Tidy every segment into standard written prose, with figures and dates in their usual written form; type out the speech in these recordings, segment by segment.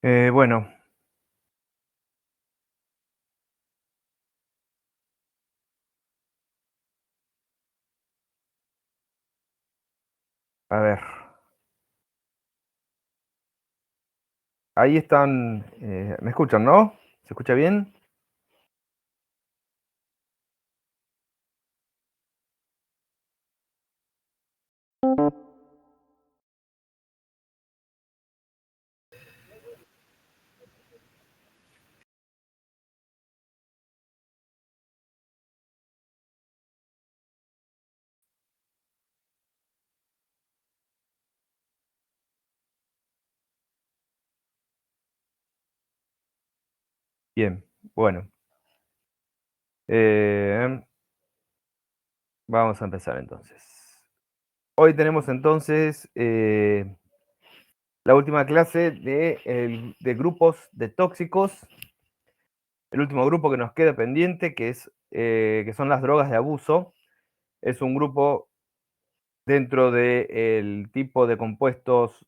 Bueno, a ver, ahí están, ¿me escuchan, no? ¿Se escucha bien? Bien, bueno, eh, vamos a empezar entonces. Hoy tenemos entonces la última clase de grupos de tóxicos, el último grupo que nos queda pendiente, que son las drogas de abuso. Es un grupo dentro del tipo de compuestos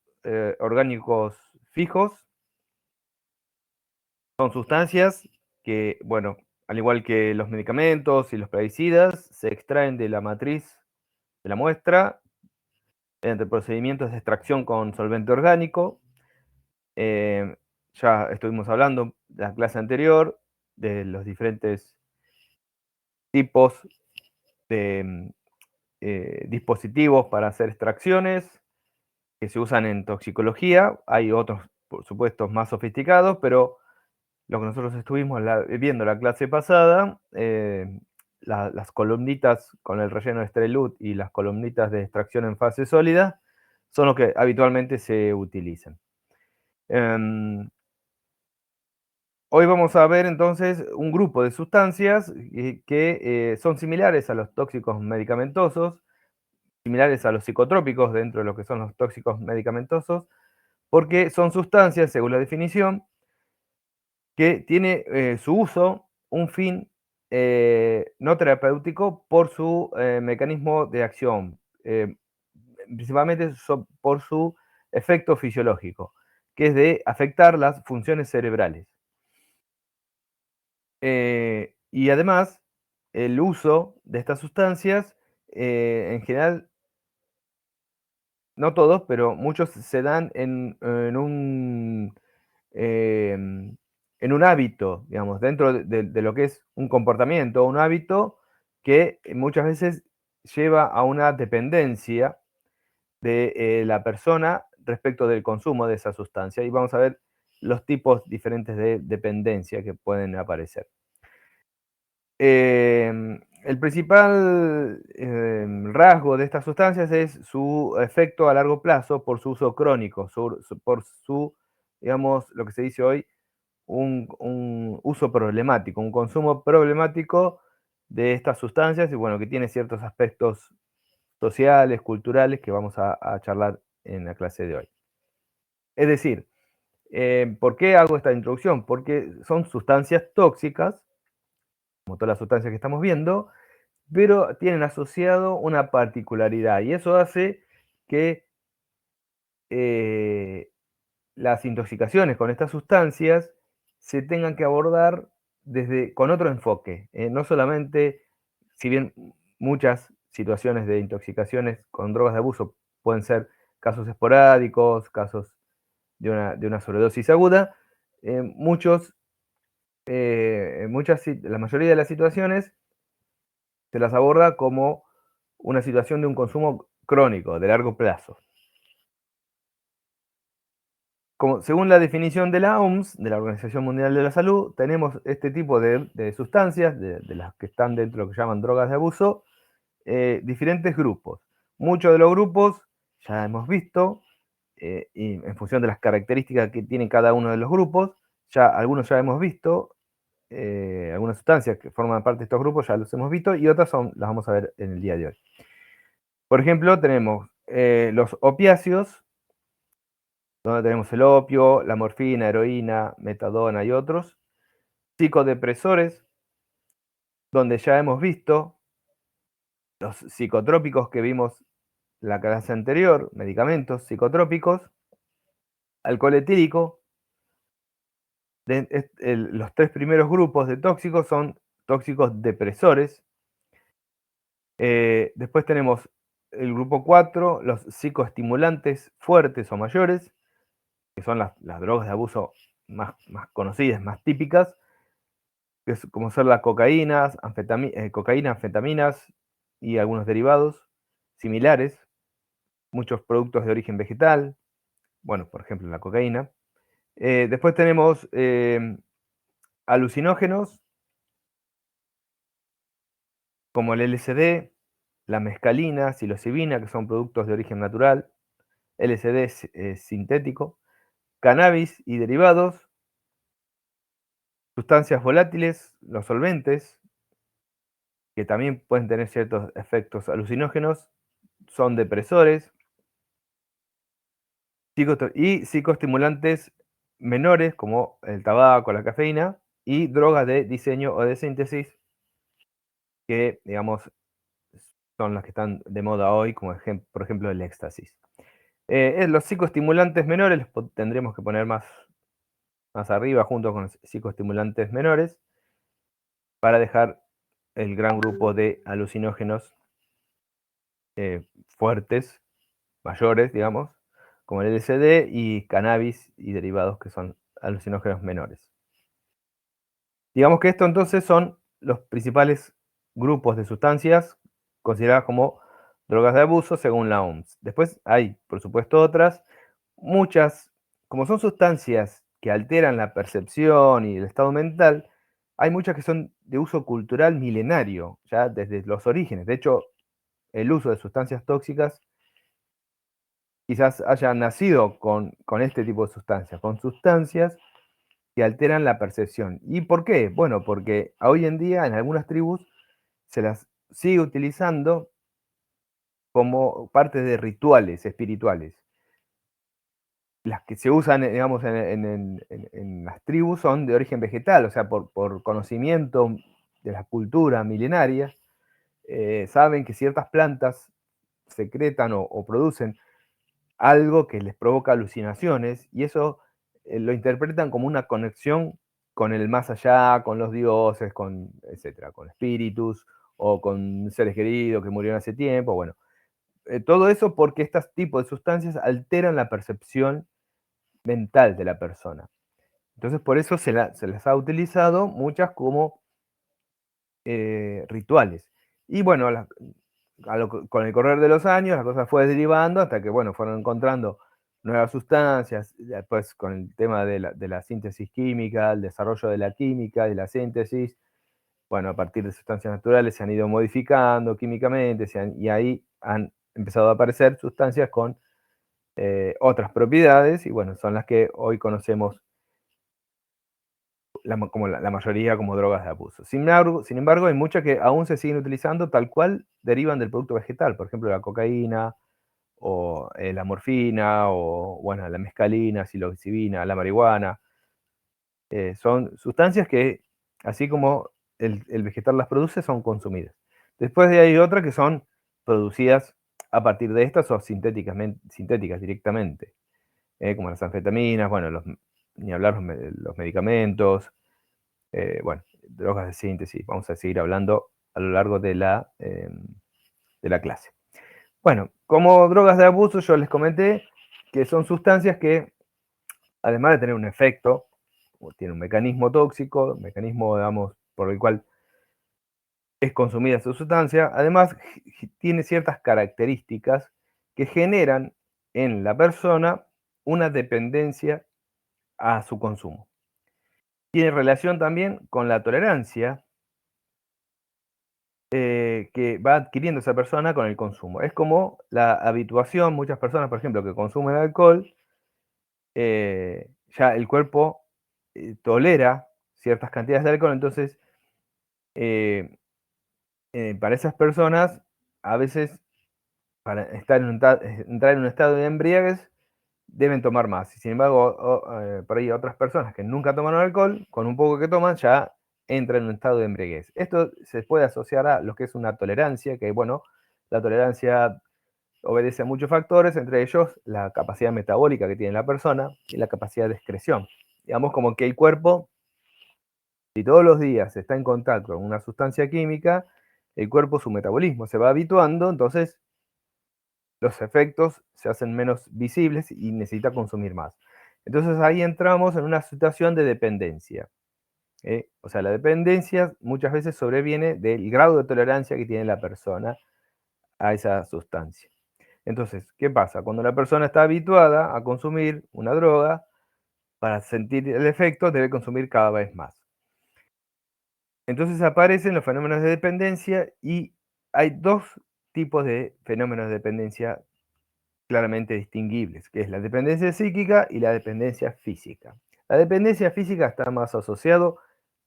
orgánicos fijos. Son sustancias que, bueno, al igual que los medicamentos y los plaguicidas, se extraen de la matriz de la muestra entre procedimientos de extracción con solvente orgánico. Eh, ya estuvimos hablando la clase anterior de los diferentes tipos de dispositivos para hacer extracciones que se usan en toxicología. Hay otros, por supuesto, más sofisticados, pero lo que nosotros estuvimos viendo la clase pasada, las columnitas con el relleno de Strelut y las columnitas de extracción en fase sólida son los que habitualmente se utilizan. Em, Hoy vamos a ver entonces un grupo de sustancias que son similares a los tóxicos medicamentosos, similares a los psicotrópicos dentro de lo que son los tóxicos medicamentosos, porque son sustancias, según la definición, que tiene su uso, un fin no terapéutico por su mecanismo de acción, principalmente por su efecto fisiológico, que es de afectar las funciones cerebrales. Y además, el uso de estas sustancias, en general, no todos, pero muchos se dan em, en un hábito, digamos, dentro de lo que es un comportamiento, un hábito que muchas veces lleva a una dependencia de la persona respecto del consumo de esa sustancia. Y vamos a ver los tipos diferentes de dependencia que pueden aparecer. El principal rasgo de estas sustancias es su efecto a largo plazo por su uso crónico, por su, digamos, lo que se dice hoy, un uso problemático, un consumo problemático de estas sustancias y bueno, que tiene ciertos aspectos sociales, culturales que vamos a charlar en la clase de hoy. Es decir, ¿por qué hago esta introducción? Porque son sustancias tóxicas, como todas las sustancias que estamos viendo, pero tienen asociado una particularidad y eso hace que eh, las intoxicaciones con estas sustancias se tengan que abordar con otro enfoque. No solamente, si bien muchas situaciones de intoxicaciones con drogas de abuso pueden ser casos esporádicos, casos de una sobredosis aguda, la mayoría de las situaciones se las aborda como una situación de un consumo crónico, de largo plazo. Según la definición de la OMS, de la Organización Mundial de la Salud, tenemos este tipo de sustancias, de las que están dentro de lo que llaman drogas de abuso, diferentes grupos. Muchos de los grupos ya hemos visto, y en función de las características que tiene cada uno de los grupos, algunos ya hemos visto, algunas sustancias que forman parte de estos grupos ya los hemos visto, y otras las vamos a ver en el día de hoy. Por ejemplo, tenemos los opiáceos, donde tenemos el opio, la morfina, heroína, metadona y otros. Psicodepresores, donde ya hemos visto los psicotrópicos que vimos la clase anterior, medicamentos psicotrópicos. Alcohol etílico, Los tres primeros grupos de tóxicos son tóxicos depresores. Después tenemos el grupo 4, los psicoestimulantes fuertes o mayores, que son las drogas de abuso más conocidas, más típicas, que es como ser la cocaína, cocaína, anfetaminas y algunos derivados similares, muchos productos de origen vegetal, bueno, por ejemplo, la cocaína. Después tenemos alucinógenos, como el LSD, la mescalina, psilocibina, que son productos de origen natural, LSD sintético, cannabis y derivados, sustancias volátiles, los solventes, que también pueden tener ciertos efectos alucinógenos, son depresores, y psicoestimulantes menores, como el tabaco, la cafeína, y drogas de diseño o de síntesis, que, digamos, son las que están de moda hoy, como por ejemplo el éxtasis. Los psicoestimulantes menores los tendremos que poner más arriba, junto con los psicoestimulantes menores, para dejar el gran grupo de alucinógenos fuertes, mayores, digamos, como el LSD y cannabis y derivados, que son alucinógenos menores. Digamos que esto entonces son los principales grupos de sustancias consideradas como drogas de abuso según la OMS. Después hay, por supuesto, otras, muchas, como son sustancias que alteran la percepción y el estado mental, hay muchas que son de uso cultural milenario, ya desde los orígenes. De hecho, el uso de sustancias tóxicas quizás haya nacido con este tipo de sustancias, con sustancias que alteran la percepción. ¿Y por qué? Bueno, porque hoy en día en algunas tribus se las sigue utilizando como parte de rituales espirituales. Las que se usan, digamos, en las tribus son de origen vegetal, o sea, por conocimiento de la cultura milenaria, saben que ciertas plantas secretan o producen algo que les provoca alucinaciones, y eso lo interpretan como una conexión con el más allá, con los dioses, con, etcétera, con espíritus o con seres queridos que murieron hace tiempo. Bueno, todo eso porque estos tipos de sustancias alteran la percepción mental de la persona. Entonces, por eso se las ha utilizado muchas como rituales. Y bueno, con el correr de los años, la cosa fue derivando hasta que, bueno, fueron encontrando nuevas sustancias, después con el tema de la síntesis química, el desarrollo de la química, de la síntesis, bueno, a partir de sustancias naturales se han ido modificando químicamente, y ahí han empezado a aparecer sustancias con otras propiedades, y bueno, son las que hoy conocemos como la mayoría como drogas de abuso. Sin embargo, hay muchas que aún se siguen utilizando tal cual derivan del producto vegetal, por ejemplo, la cocaína, o la morfina, o bueno, la mescalina, psilocibina, la marihuana. Son sustancias que, así como el vegetal las produce, son consumidas. Después de ahí hay otras que son producidas a partir de estas o sintéticas directamente, como las anfetaminas, bueno, ni hablar los medicamentos, bueno, drogas de síntesis. Vamos a seguir hablando a lo largo de la clase. Bueno, como drogas de abuso, yo les comenté que son sustancias que, además de tener un efecto, tiene un mecanismo tóxico, un mecanismo, digamos, por el cual es consumida esa sustancia, además tiene ciertas características que generan en la persona una dependencia a su consumo. Tiene relación también con la tolerancia que va adquiriendo esa persona con el consumo. Es como la habituación, muchas personas, por ejemplo, que consumen alcohol, ya el cuerpo tolera ciertas cantidades de alcohol, entonces para esas personas, a veces para entrar en un estado de embriaguez, deben tomar más. Y sin embargo, por ahí otras personas que nunca toman alcohol, con un poco que toman, ya entran en un estado de embriaguez. Esto se puede asociar a lo que es una tolerancia, que bueno, la tolerancia obedece a muchos factores, entre ellos la capacidad metabólica que tiene la persona y la capacidad de excreción. digamos como que el cuerpo, si todos los días está en contacto con una sustancia química, el cuerpo, su metabolismo se va habituando, entonces los efectos se hacen menos visibles y necesita consumir más. Entonces ahí entramos en una situación de dependencia. O sea, la dependencia muchas veces sobreviene del grado de tolerancia que tiene la persona a esa sustancia. Entonces, ¿qué pasa? Cuando la persona está habituada a consumir una droga, para sentir el efecto debe consumir cada vez más. Entonces aparecen los fenómenos de dependencia y hay dos tipos de fenómenos de dependencia claramente distinguibles, que es la dependencia psíquica y la dependencia física. La dependencia física está más asociado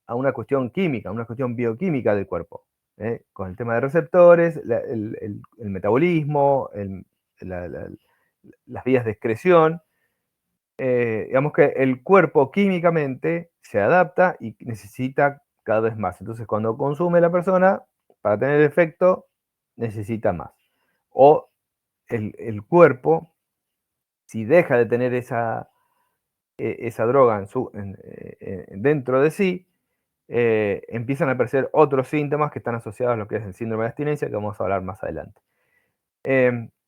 a una cuestión química, a una cuestión bioquímica del cuerpo, con el tema de receptores, el metabolismo, las vías de excreción. Digamos que el cuerpo químicamente se adapta y necesita cada vez más. Entonces, cuando consume la persona, para tener efecto, necesita más. O el cuerpo, si deja de tener esa droga dentro de sí, empiezan a aparecer otros síntomas que están asociados a lo que es el síndrome de abstinencia, que vamos a hablar más adelante.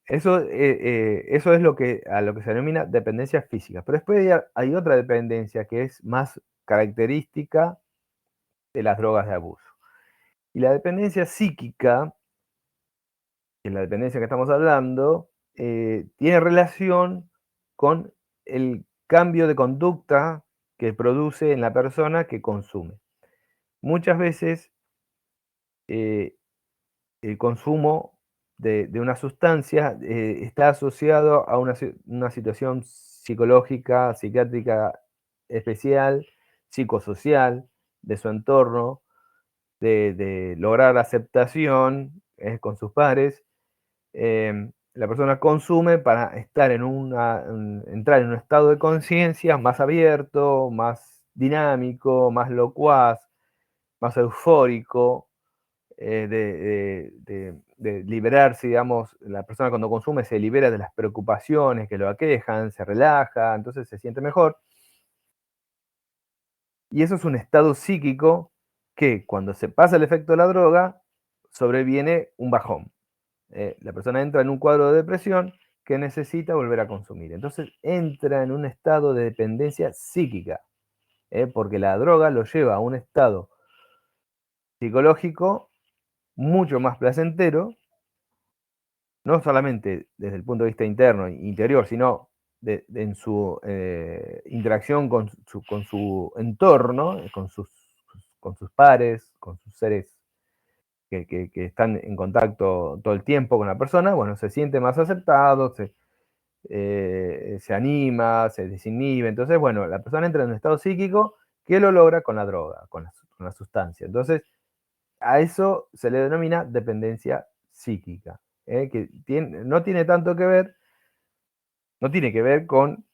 Eso es a lo que se denomina dependencia física. Pero después hay otra dependencia que es más característica de las drogas de abuso. Y la dependencia psíquica, que es la dependencia que estamos hablando, tiene relación con el cambio de conducta que produce en la persona que consume. Muchas veces eh, el consumo de una sustancia está asociado a una situación psicológica, psiquiátrica especial, psicosocial de su entorno, de lograr aceptación con sus pares. La persona consume para estar entrar en un estado de conciencia más abierto, más dinámico, más locuaz, más eufórico, de liberarse, digamos, la persona cuando consume se libera de las preocupaciones que lo aquejan, se relaja, entonces se siente mejor. Y eso es un estado psíquico que cuando se pasa el efecto de la droga, sobreviene un bajón. La persona entra en un cuadro de depresión que necesita volver a consumir. Entonces entra en un estado de dependencia psíquica, porque la droga lo lleva a un estado psicológico mucho más placentero, no solamente desde el punto de vista interno e interior, sino en su interacción con su entorno, con sus pares, con sus seres que están en contacto todo el tiempo con la persona, bueno, se siente más aceptado, se anima, se desinhibe. Entonces, bueno, la persona entra en un estado psíquico que lo logra con la droga, con la sustancia. Entonces, a eso se le denomina dependencia psíquica, que no tiene tanto que ver, no tiene que ver con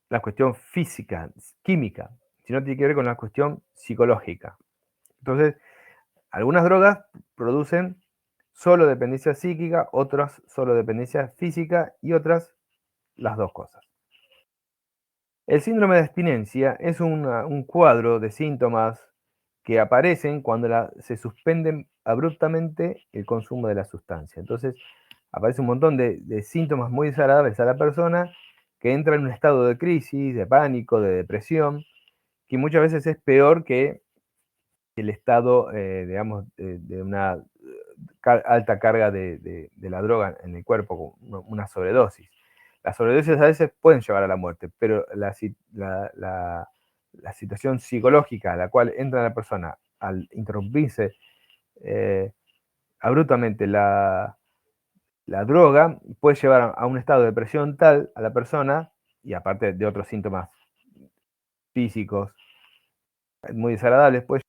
la cuestión física, química, sino tiene que ver con la cuestión psicológica. Entonces, algunas drogas producen solo dependencia psíquica, otras solo dependencia física y otras las dos cosas. El síndrome de abstinencia es un cuadro de síntomas que aparecen cuando se suspenden abruptamente el consumo de la sustancia. Entonces, aparece un montón de síntomas muy desagradables a la persona que entra en un estado de crisis, de pánico, de depresión, que muchas veces es peor que el estado, digamos, de una alta carga de la droga en el cuerpo, una sobredosis. Las sobredosis a veces pueden llevar a la muerte, pero la situación psicológica a la cual entra la persona al interrumpirse abruptamente la droga puede llevar a un estado de depresión tal a la persona, y aparte de otros síntomas físicos muy desagradables, puede.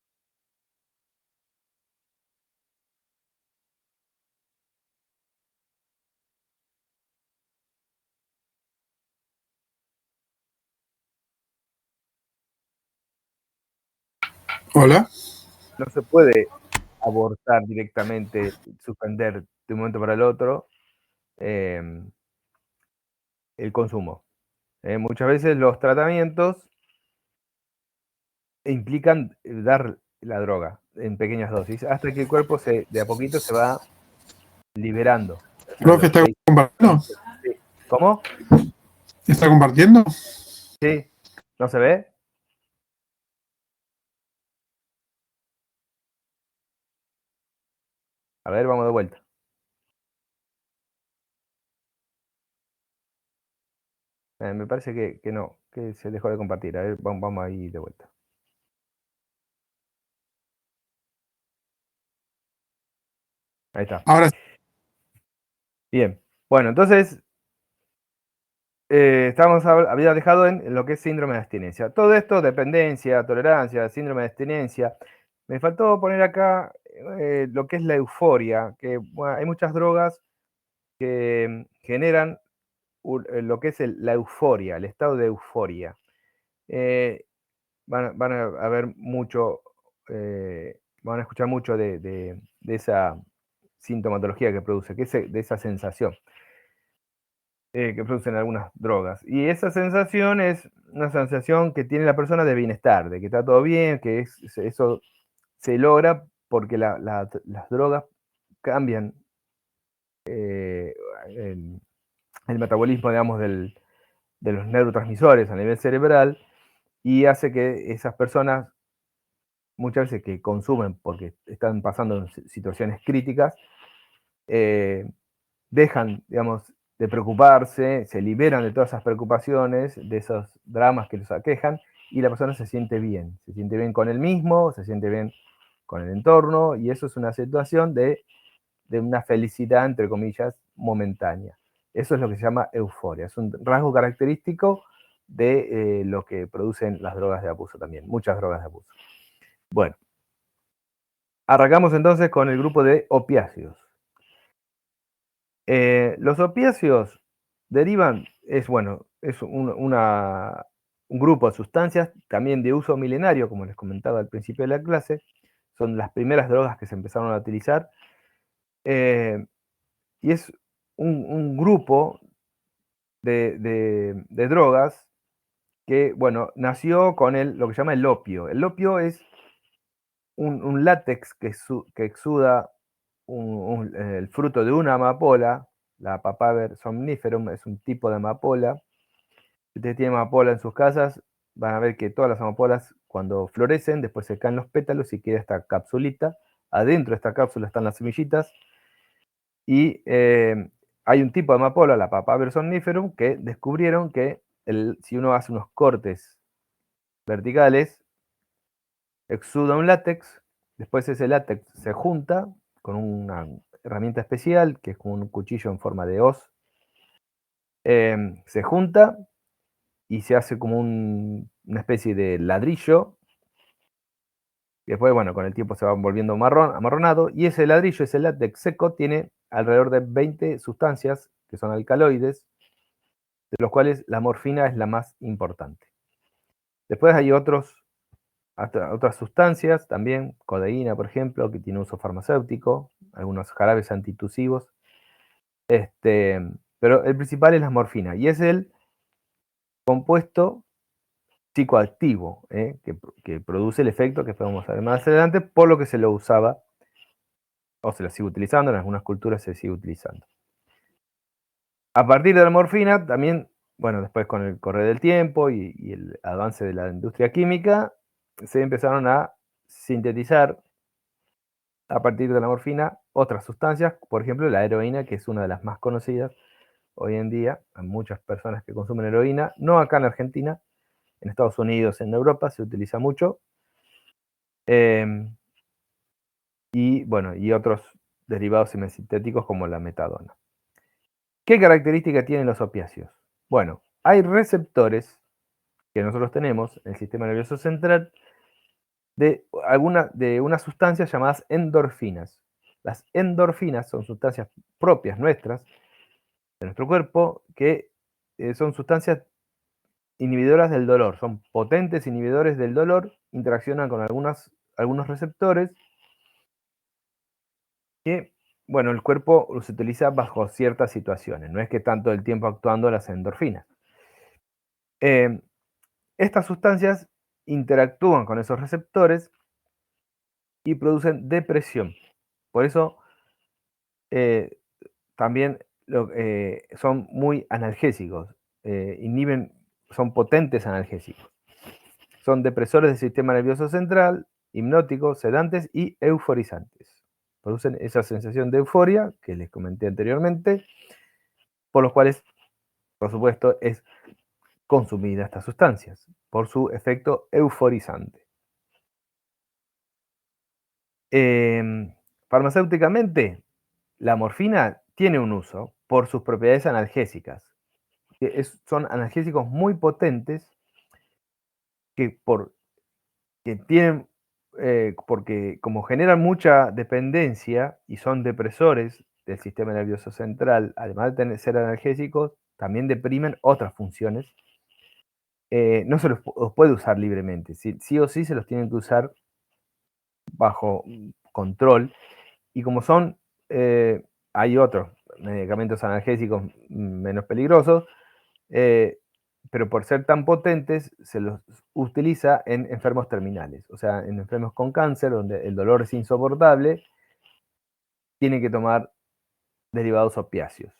Hola. No se puede abortar directamente, suspender de un momento para el otro el consumo. Muchas veces los tratamientos implican dar la droga en pequeñas dosis, hasta que el cuerpo de a poquito se va liberando. Profe, ¿está compartiendo? ¿Cómo? ¿Está compartiendo? Sí. ¿No se ve? A ver, vamos de vuelta. Me parece que no, que se dejó de compartir. A ver, vamos ahí de vuelta. Ahí está. Ahora sí. Bien. Bueno, entonces, había dejado en lo que es síndrome de abstinencia. Todo esto, dependencia, tolerancia, síndrome de abstinencia. Me faltó poner acá lo que es la euforia, que bueno, hay muchas drogas que generan lo que es la euforia, el estado de euforia. Van a ver mucho, van a escuchar mucho de esa sintomatología que produce, de esa sensación que producen algunas drogas. Y esa sensación es una sensación que tiene la persona de bienestar, de que está todo bien, que eso se logra porque las drogas cambian el metabolismo, digamos, de los neurotransmisores a nivel cerebral y hace que esas personas, muchas veces que consumen porque están pasando en situaciones críticas, dejan, digamos, de preocuparse, se liberan de todas esas preocupaciones, de esos dramas que los aquejan, y la persona se siente bien con él mismo, se siente bien con el entorno, y eso es una situación de una felicidad, entre comillas, momentánea. Eso es lo que se llama euforia, es un rasgo característico de lo que producen las drogas de abuso también, muchas drogas de abuso. Bueno, arrancamos entonces con el grupo de opiáceos. Los opiáceos derivan, es un grupo de sustancias también de uso milenario, como les comentaba al principio de la clase, son las primeras drogas que se empezaron a utilizar, y es un grupo de drogas que, bueno, nació con lo que se llama el opio. El opio es un látex que exuda el fruto de una amapola, la Papaver somniferum, es un tipo de amapola. Si ustedes tienen amapola en sus casas, van a ver que todas las amapolas, cuando florecen, después se caen los pétalos y queda esta capsulita. Adentro de esta cápsula están las semillitas. Y hay un tipo de amapola, la Papaver somniferum, que descubrieron que si uno hace unos cortes verticales, exuda un látex, después ese látex se junta con una herramienta especial, que es como un cuchillo en forma de hoz, se junta y se hace como una especie de ladrillo, y después, bueno, con el tiempo se va volviendo amarronado, y ese ladrillo, ese látex seco, tiene alrededor de 20 sustancias, que son alcaloides, de los cuales la morfina es la más importante. Después hay otras sustancias, también codeína, por ejemplo, que tiene uso farmacéutico, algunos jarabes antitusivos, pero el principal es la morfina, y es el compuesto psicoactivo que produce el efecto que podemos ver más adelante, por lo que se lo usaba, o se lo sigue utilizando, en algunas culturas se sigue utilizando. A partir de la morfina, también, bueno, después con el correr del tiempo y el avance de la industria química, se empezaron a sintetizar a partir de la morfina otras sustancias, por ejemplo la heroína, que es una de las más conocidas hoy en día. Hay muchas personas que consumen heroína, no acá en Argentina, en Estados Unidos, en Europa se utiliza mucho. Y bueno, y otros derivados semisintéticos como la metadona. ¿Qué característica tienen los opiáceos? Bueno, hay receptores que nosotros tenemos en el sistema nervioso central de unas sustancias llamadas endorfinas. Las endorfinas son sustancias propias nuestras, de nuestro cuerpo, que son sustancias inhibidoras del dolor, son potentes inhibidores del dolor, interaccionan con algunos receptores que, bueno, el cuerpo los utiliza bajo ciertas situaciones, no es que tanto el tiempo actuando las endorfinas. Estas sustancias interactúan con esos receptores y producen depresión. Por eso también son muy analgésicos, son potentes analgésicos. Son depresores del sistema nervioso central, hipnóticos, sedantes y euforizantes. Producen esa sensación de euforia que les comenté anteriormente, por los cuales, por supuesto, es consumida estas sustancias, por su efecto euforizante. Farmacéuticamente, la morfina tiene un uso por sus propiedades analgésicas. Son analgésicos muy potentes que tienen, porque como generan mucha dependencia y son depresores del sistema nervioso central, además de ser analgésicos, también deprimen otras funciones. No se los puede usar libremente, sí o sí se los tienen que usar bajo control. Y como hay otros medicamentos analgésicos menos peligrosos, pero por ser tan potentes se los utiliza en enfermos terminales, o sea, en enfermos con cáncer, donde el dolor es insoportable, tienen que tomar derivados opiáceos,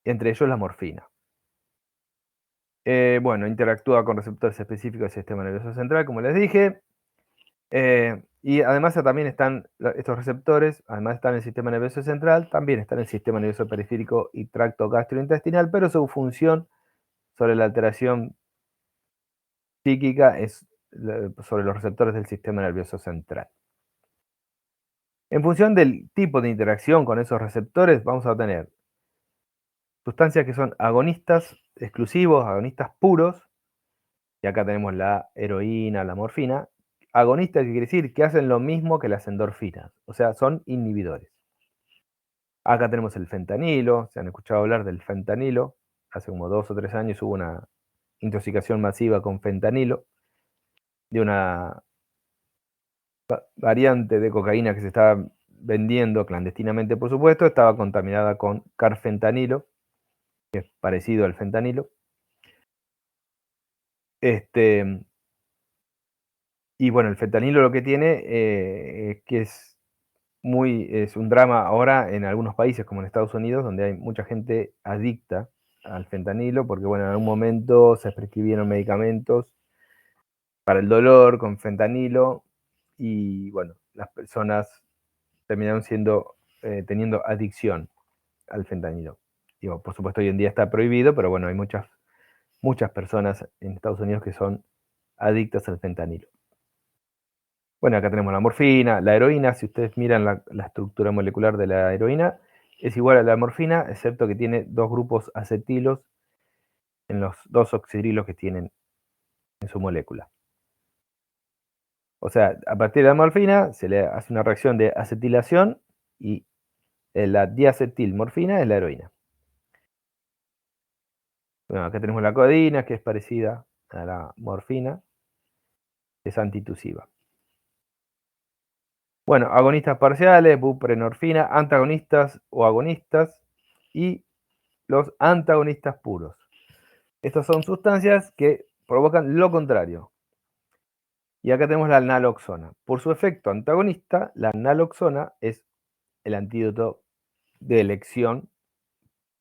entre ellos la morfina. Bueno, interactúa con receptores específicos del sistema nervioso central, como les dije, y además también están estos receptores, además están en el sistema nervioso central, también están en el sistema nervioso periférico y tracto gastrointestinal, pero su función sobre la alteración psíquica es sobre los receptores del sistema nervioso central. En función del tipo de interacción con esos receptores, vamos a tener sustancias que son agonistas exclusivos, agonistas puros, y acá tenemos la heroína, la morfina. Agonistas, que quiere decir que hacen lo mismo que las endorfinas, o sea, son inhibidores. Acá tenemos el fentanilo, se han escuchado hablar del fentanilo, hace como 2 o 3 años hubo una intoxicación masiva con fentanilo, de una variante de cocaína que se estaba vendiendo clandestinamente, por supuesto, estaba contaminada con carfentanilo, que es parecido al fentanilo. Y bueno, el fentanilo lo que tiene es que es un drama ahora en algunos países, como en Estados Unidos, donde hay mucha gente adicta al fentanilo, porque bueno, en algún momento se prescribieron medicamentos para el dolor con fentanilo, y bueno, las personas terminaron teniendo adicción al fentanilo. Digo, por supuesto hoy en día está prohibido, pero bueno, hay muchas personas en Estados Unidos que son adictas al fentanilo. Bueno, acá tenemos la morfina, la heroína. Si ustedes miran la estructura molecular de la heroína, es igual a la morfina, excepto que tiene 2 grupos acetilos en los 2 oxidrilos que tienen en su molécula. O sea, a partir de la morfina se le hace una reacción de acetilación y la diacetilmorfina es la heroína. Bueno, acá tenemos la codeína, que es parecida a la morfina, es antitusiva. Bueno, agonistas parciales, buprenorfina, antagonistas o agonistas y los antagonistas puros. Estas son sustancias que provocan lo contrario. Y acá tenemos la naloxona. Por su efecto antagonista, la naloxona es el antídoto de elección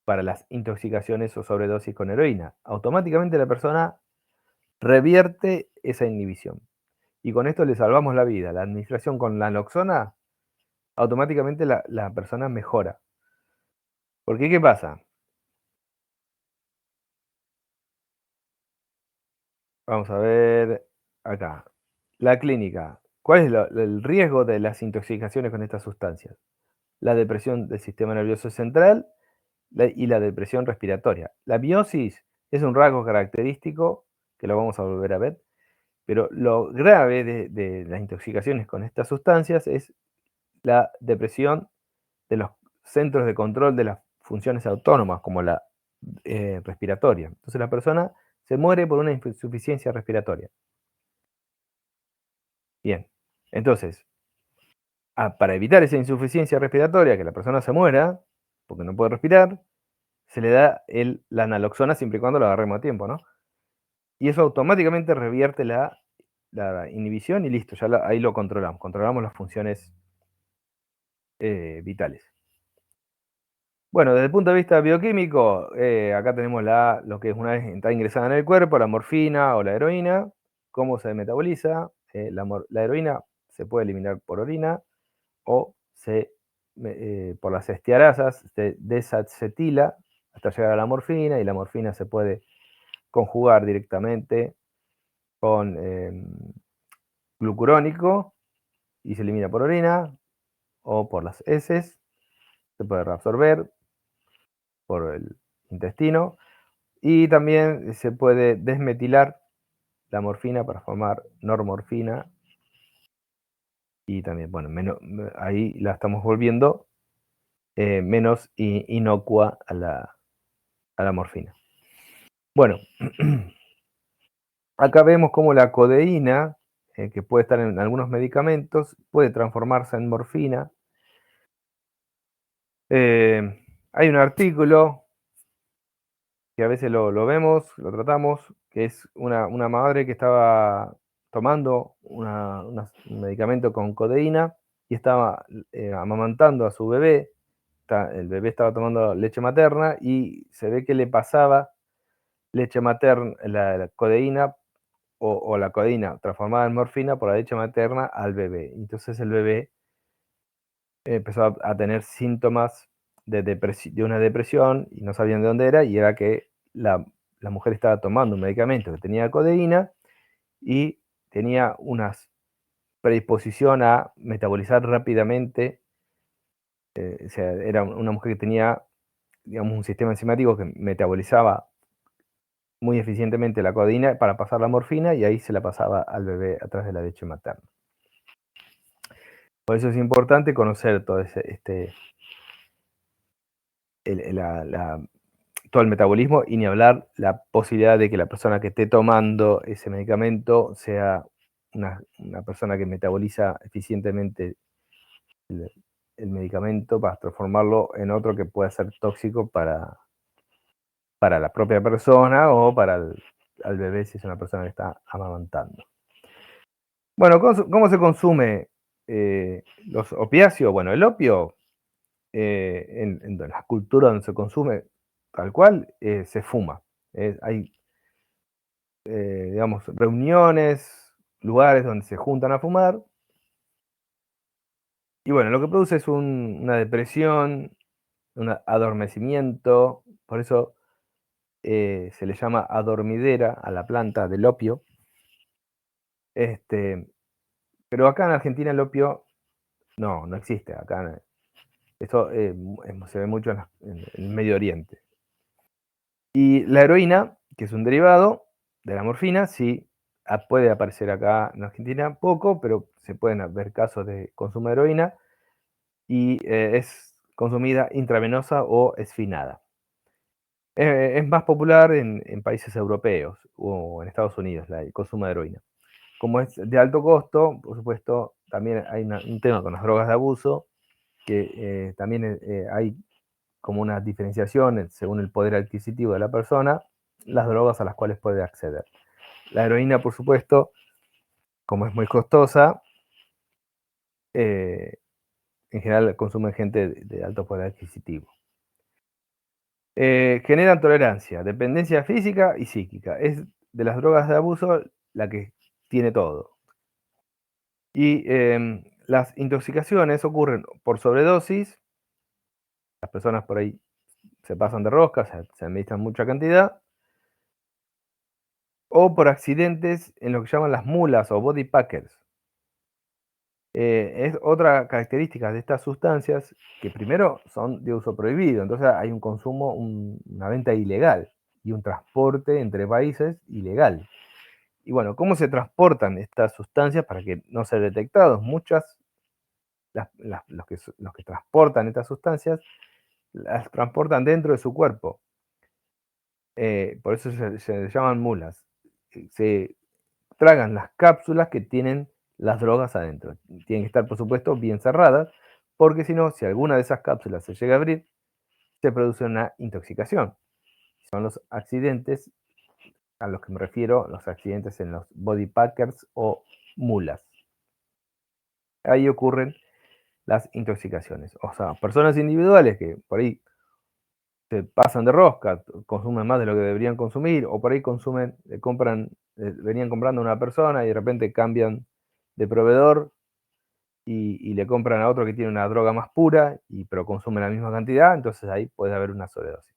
para las intoxicaciones o sobredosis con heroína. Automáticamente la persona revierte esa inhibición. Y con esto le salvamos la vida. La administración con la naloxona, automáticamente la persona mejora. ¿Por qué? ¿Qué pasa? Vamos a ver acá. La clínica. ¿Cuál es el riesgo de las intoxicaciones con estas sustancias? La depresión del sistema nervioso central y la depresión respiratoria. La biosis es un rasgo característico, que lo vamos a volver a ver, pero lo grave de las intoxicaciones con estas sustancias es la depresión de los centros de control de las funciones autónomas, como la respiratoria. Entonces la persona se muere por una insuficiencia respiratoria. Bien, entonces, para evitar esa insuficiencia respiratoria, que la persona se muera, porque no puede respirar, se le da la naloxona siempre y cuando lo agarremos a tiempo, ¿no? y eso automáticamente revierte la inhibición y listo, ya ahí lo controlamos las funciones vitales. Bueno, desde el punto de vista bioquímico, acá tenemos lo que es una vez está ingresada en el cuerpo, la morfina o la heroína, cómo se metaboliza. La heroína se puede eliminar por orina o por las estearasas se desacetila hasta llegar a la morfina, y la morfina se puede conjugar directamente con glucurónico y se elimina por orina o por las heces, se puede reabsorber por el intestino, y también se puede desmetilar la morfina para formar normorfina, y también, bueno, ahí la estamos volviendo menos inocua a la morfina. Bueno, acá vemos cómo la codeína, que puede estar en algunos medicamentos, puede transformarse en morfina. Hay un artículo que a veces lo vemos, lo tratamos, que es una madre que estaba tomando un medicamento con codeína y estaba amamantando a su bebé. El bebé estaba tomando leche materna y se ve que le pasaba leche materna, la codeína o la codeína transformada en morfina por la leche materna al bebé. Entonces el bebé empezó a tener síntomas de una depresión y no sabían de dónde era, y era que la mujer estaba tomando un medicamento que tenía codeína y tenía una predisposición a metabolizar rápidamente. O sea, era una mujer que tenía, digamos, un sistema enzimático que metabolizaba muy eficientemente la codeína para pasar la morfina, y ahí se la pasaba al bebé a través de la leche materna. Por eso es importante conocer todo todo el metabolismo, y ni hablar la posibilidad de que la persona que esté tomando ese medicamento sea una persona que metaboliza eficientemente el medicamento para transformarlo en otro que pueda ser tóxico para la propia persona o para al bebé si es una persona que está amamantando. Bueno, ¿cómo se consume los opiáceos? Bueno, el opio, en la cultura donde se consume tal cual, se fuma. Hay, digamos, reuniones, lugares donde se juntan a fumar. Y bueno, lo que produce es una depresión, un adormecimiento. Por eso se le llama adormidera a la planta del opio. Pero acá en Argentina el opio no existe. Acá eso se ve mucho en el Medio Oriente. Y la heroína, que es un derivado de la morfina, sí puede aparecer acá en Argentina poco, pero se pueden ver casos de consumo de heroína, y es consumida intravenosa o esfinada. Es más popular en países europeos o en Estados Unidos el consumo de heroína. Como es de alto costo, por supuesto, también hay un tema con las drogas de abuso, que también hay como una diferenciación según el poder adquisitivo de la persona, las drogas a las cuales puede acceder. La heroína, por supuesto, como es muy costosa, en general consume gente de alto poder adquisitivo. Generan tolerancia, dependencia física y psíquica. Es de las drogas de abuso la que tiene todo. Y las intoxicaciones ocurren por sobredosis. Las personas por ahí se pasan de rosca, se administran mucha cantidad, o por accidentes en lo que llaman las mulas o body packers. Es otra característica de estas sustancias, que primero son de uso prohibido, entonces hay un consumo, una venta ilegal y un transporte entre países ilegal. Y bueno, ¿cómo se transportan estas sustancias para que no sean detectados? Los que transportan estas sustancias las transportan dentro de su cuerpo. Por eso se llaman mulas. Se tragan las cápsulas que tienen las drogas adentro. Tienen que estar, por supuesto, bien cerradas, porque si no, si alguna de esas cápsulas se llega a abrir, se produce una intoxicación. Son los accidentes a los que me refiero, los accidentes en los body packers o mulas. Ahí ocurren las intoxicaciones. O sea, personas individuales que por ahí se pasan de rosca, consumen más de lo que deberían consumir, o por ahí consumen, venían comprando a una persona y de repente cambian de proveedor y le compran a otro que tiene una droga más pura, pero consumen la misma cantidad, entonces ahí puede haber una sobredosis.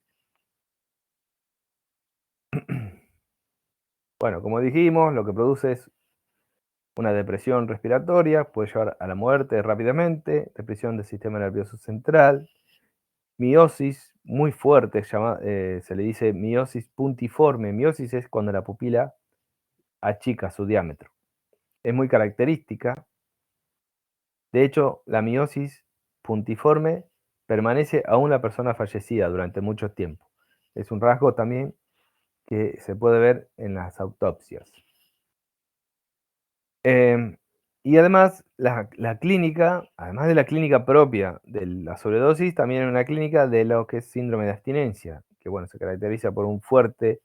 Bueno, como dijimos, lo que produce es una depresión respiratoria, puede llevar a la muerte rápidamente, depresión del sistema nervioso central, miosis muy fuerte, se le dice miosis puntiforme. Miosis es cuando la pupila achica su diámetro. Es muy característica. De hecho, la miosis puntiforme permanece aún la persona fallecida durante mucho tiempo. Es un rasgo también que se puede ver en las autopsias. Y además, la clínica, además de la clínica propia de la sobredosis, también hay una clínica de lo que es síndrome de abstinencia, que bueno, se caracteriza por un fuerte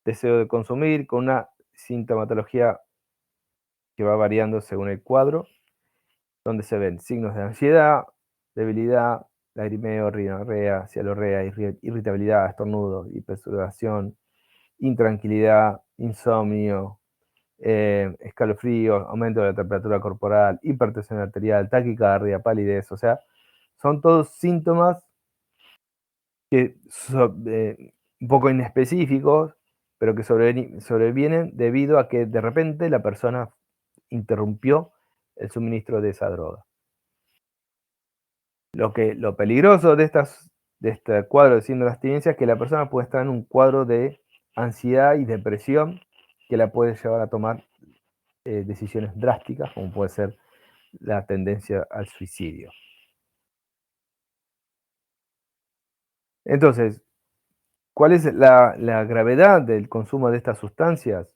deseo de consumir, con una sintomatología que va variando según el cuadro, donde se ven signos de ansiedad, debilidad, lagrimeo, rinorrea, cialorrea, irritabilidad, estornudo, hipersudoración, intranquilidad, insomnio, escalofríos, aumento de la temperatura corporal, hipertensión arterial, taquicardia, palidez, o sea, son todos síntomas que un poco inespecíficos, pero que sobrevienen debido a que de repente la persona interrumpió el suministro de esa droga. Lo peligroso de este cuadro de síndrome de abstinencia es que la persona puede estar en un cuadro de ansiedad y depresión que la puede llevar a tomar decisiones drásticas, como puede ser la tendencia al suicidio. Entonces, ¿cuál es la gravedad del consumo de estas sustancias?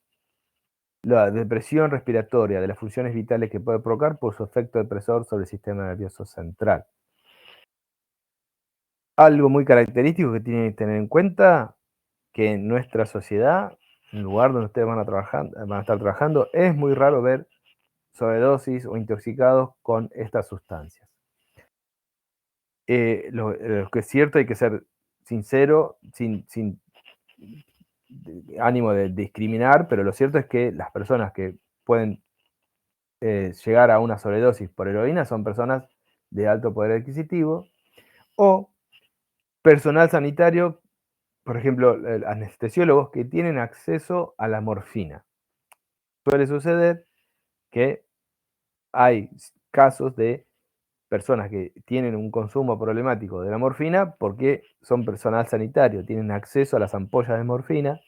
La depresión respiratoria de las funciones vitales que puede provocar por su efecto depresor sobre el sistema nervioso central. Algo muy característico que tienen que tener en cuenta, que en nuestra sociedad, en el lugar donde ustedes van a estar trabajando, es muy raro ver sobredosis o intoxicados con estas sustancias. Lo que es cierto, hay que ser sincero, sin ánimo de discriminar, pero lo cierto es que las personas que pueden llegar a una sobredosis por heroína son personas de alto poder adquisitivo o personal sanitario, por ejemplo, anestesiólogos que tienen acceso a la morfina. Suele suceder que hay casos de personas que tienen un consumo problemático de la morfina porque son personal sanitario, tienen acceso a las ampollas de morfina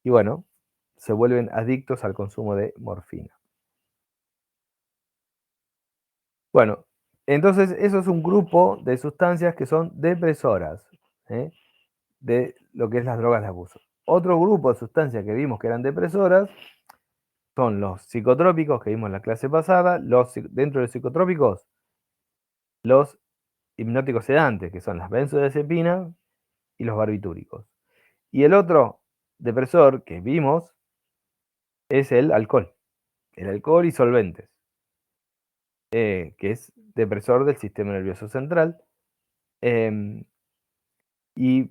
y bueno, se vuelven adictos al consumo de morfina. Bueno, entonces eso es un grupo de sustancias que son depresoras de lo que es las drogas de abuso. Otro grupo de sustancias que vimos que eran depresoras son los psicotrópicos que vimos en la clase pasada. Dentro de los psicotrópicos, los hipnóticos sedantes, que son las benzodiazepinas y los barbitúricos. Y el otro depresor que vimos es el alcohol y solventes, que es depresor del sistema nervioso central. Y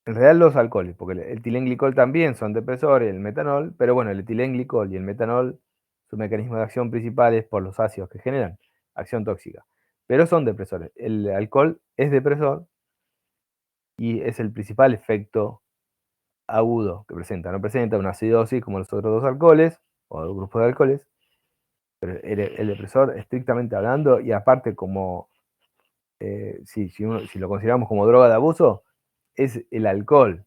en realidad los alcoholes, porque el etilenglicol también son depresores, el metanol, pero bueno, el etilenglicol y el metanol, su mecanismo de acción principal es por los ácidos que generan acción tóxica, pero son depresores. El alcohol es depresor y es el principal efecto agudo que presenta. No presenta una acidosis como los otros dos alcoholes o el grupo de alcoholes, pero el depresor, estrictamente hablando, y aparte como, si lo consideramos como droga de abuso, es el alcohol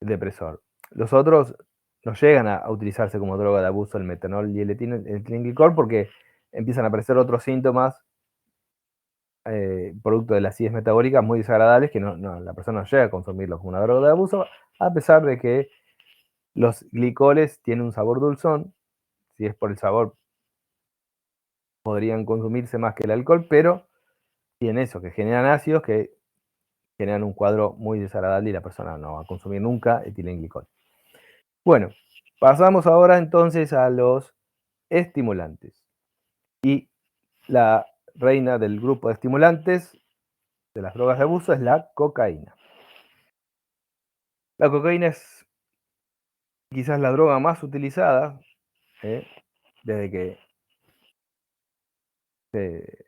depresor. Los otros no llegan a utilizarse como droga de abuso, el metanol y el etilenglicol, porque empiezan a aparecer otros síntomas producto de la acidez metabólica muy desagradables que la persona no llega a consumirlos como una droga de abuso, a pesar de que los glicoles tienen un sabor dulzón. Si es por el sabor, podrían consumirse más que el alcohol, pero tienen eso, que generan ácidos que generan un cuadro muy desagradable y la persona no va a consumir nunca etilenglicol. Bueno, pasamos ahora entonces a los estimulantes. Y la reina del grupo de estimulantes de las drogas de abuso es la cocaína. La cocaína es quizás la droga más utilizada desde que se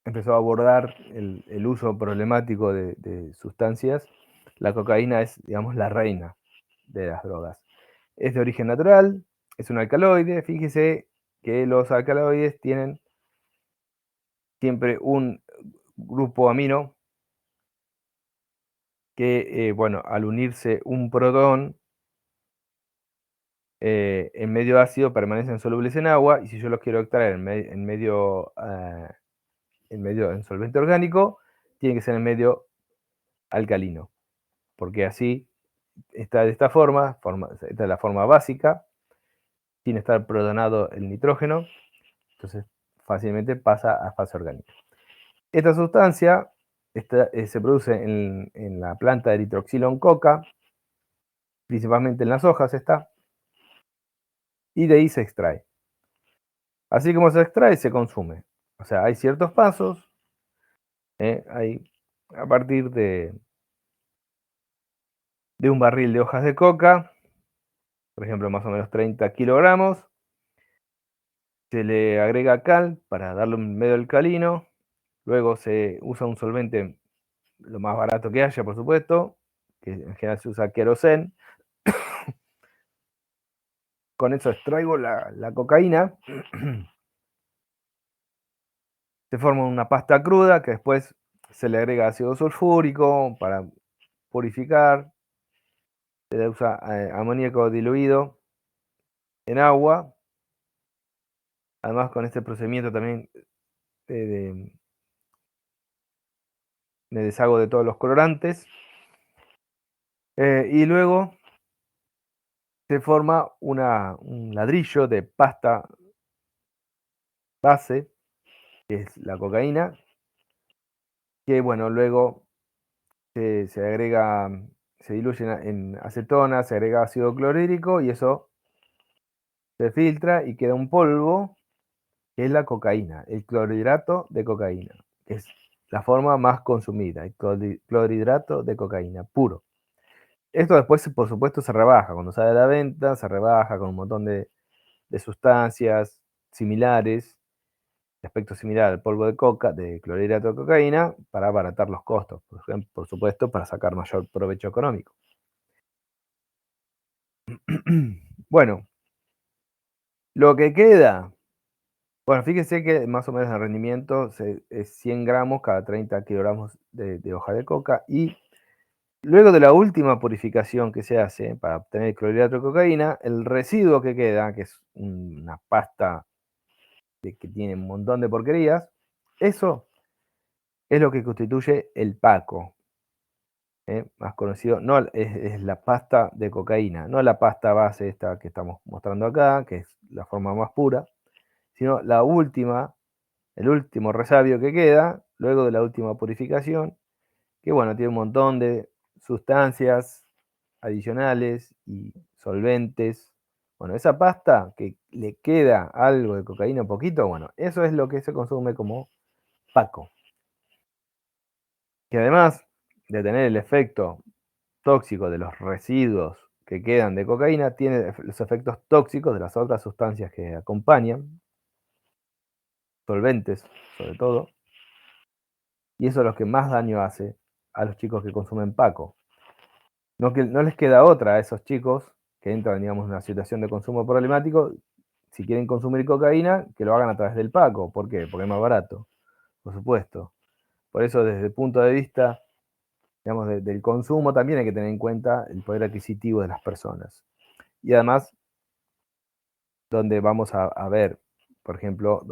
empezó a abordar el uso problemático de sustancias. La cocaína es, digamos, la reina de las drogas. Es de origen natural, es un alcaloide. Fíjese que los alcaloides tienen siempre un grupo amino que, bueno, al unirse un protón en medio ácido permanecen solubles en agua, y si yo los quiero extraer en medio en solvente orgánico, tiene que ser en medio alcalino, porque así está de esta forma, esta es la forma básica, sin estar protonado el nitrógeno, entonces fácilmente pasa a fase orgánica. Esta sustancia se produce en la planta de eritroxilon coca, principalmente en las hojas está, y de ahí se extrae. Así como se extrae, se consume. O sea, hay ciertos pasos, a partir de un barril de hojas de coca, por ejemplo, más o menos 30 kilogramos, se le agrega cal para darle un medio alcalino, luego se usa un solvente lo más barato que haya, por supuesto, que en general se usa querosén. Con eso extraigo la cocaína, se forma una pasta cruda que después se le agrega ácido sulfúrico para purificar, se le usa amoníaco diluido en agua. Además, con este procedimiento también de, me deshago de todos los colorantes. Y luego se forma un ladrillo de pasta base, que es la cocaína, que bueno, luego se agrega, se diluye en acetona, se agrega ácido clorhídrico y eso se filtra y queda un polvo, que es la cocaína, el clorhidrato de cocaína, que es la forma más consumida, el clorhidrato de cocaína puro. Esto después, por supuesto, se rebaja. Cuando sale a la venta, se rebaja con un montón de sustancias similares, de aspecto similar al polvo de coca, de clorhidrato de cocaína, para abaratar los costos, por supuesto, para sacar mayor provecho económico. Bueno, lo que queda, bueno, fíjese que más o menos el rendimiento es 100 gramos cada 30 kilogramos de hoja de coca, y luego de la última purificación que se hace para obtener el clorhidrato de cocaína, el residuo que queda, que es una pasta que tiene un montón de porquerías, eso es lo que constituye el paco, más conocido, no es la pasta de cocaína, no la pasta base esta que estamos mostrando acá, que es la forma más pura, sino la última, el último resabio que queda, luego de la última purificación, que bueno, tiene un montón de sustancias adicionales y solventes. Bueno, esa pasta que le queda algo de cocaína, un poquito, bueno, eso es lo que se consume como paco. Que además de tener el efecto tóxico de los residuos que quedan de cocaína, tiene los efectos tóxicos de las otras sustancias que acompañan, solventes sobre todo, y eso es lo que más daño hace a los chicos que consumen paco. No les queda otra a esos chicos que entran, digamos, en una situación de consumo problemático, si quieren consumir cocaína, que lo hagan a través del paco. ¿Por qué? Porque es más barato, por supuesto. Por eso, desde el punto de vista, digamos, del consumo, también hay que tener en cuenta el poder adquisitivo de las personas. Y además, donde vamos a ver, por ejemplo,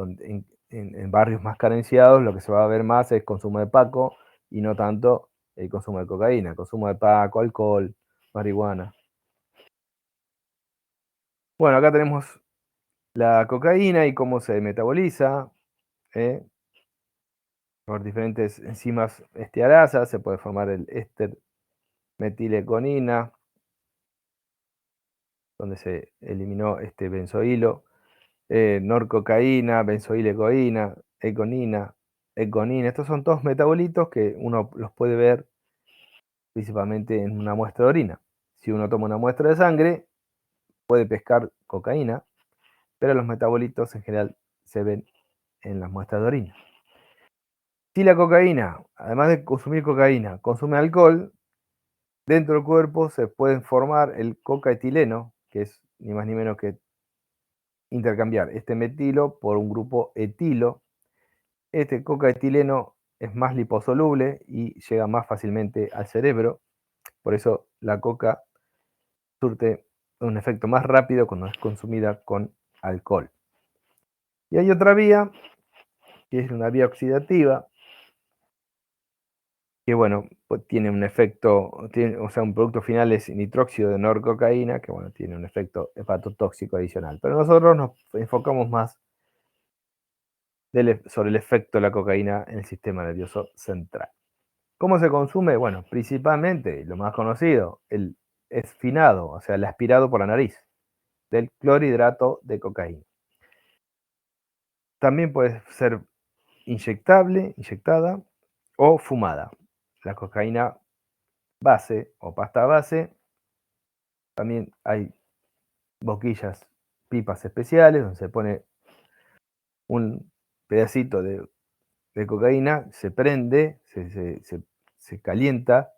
en barrios más carenciados, lo que se va a ver más es consumo de paco y no tanto el consumo de cocaína, consumo de paco, alcohol, marihuana. Bueno, acá tenemos la cocaína y cómo se metaboliza. ¿eh? por diferentes enzimas estearasas, se puede formar el éster metileconina, donde se eliminó este benzoilo, norcocaína, benzoilecoína, econina. Estos son todos metabolitos que uno los puede ver principalmente en una muestra de orina. Si uno toma una muestra de sangre, puede pescar cocaína, pero los metabolitos en general se ven en las muestras de orina. Si la cocaína, además de consumir cocaína, consume alcohol, dentro del cuerpo se puede formar el cocaetileno, que es ni más ni menos que intercambiar este metilo por un grupo etilo. Este cocaetileno es más liposoluble y llega más fácilmente al cerebro, por eso la coca surte un efecto más rápido cuando es consumida con alcohol. Y hay otra vía, que es una vía oxidativa, que bueno, pues tiene un efecto, o sea, un producto final es nitróxido de norcocaína, que bueno, tiene un efecto hepatotóxico adicional. Pero nosotros nos enfocamos más sobre el efecto de la cocaína en el sistema nervioso central. ¿Cómo se consume? Bueno, principalmente, lo más conocido, es finado, o sea, el aspirado por la nariz del clorhidrato de cocaína. También puede ser inyectada o fumada. La cocaína base o pasta base, también hay boquillas, pipas especiales, donde se pone un pedacito de cocaína, se prende, se calienta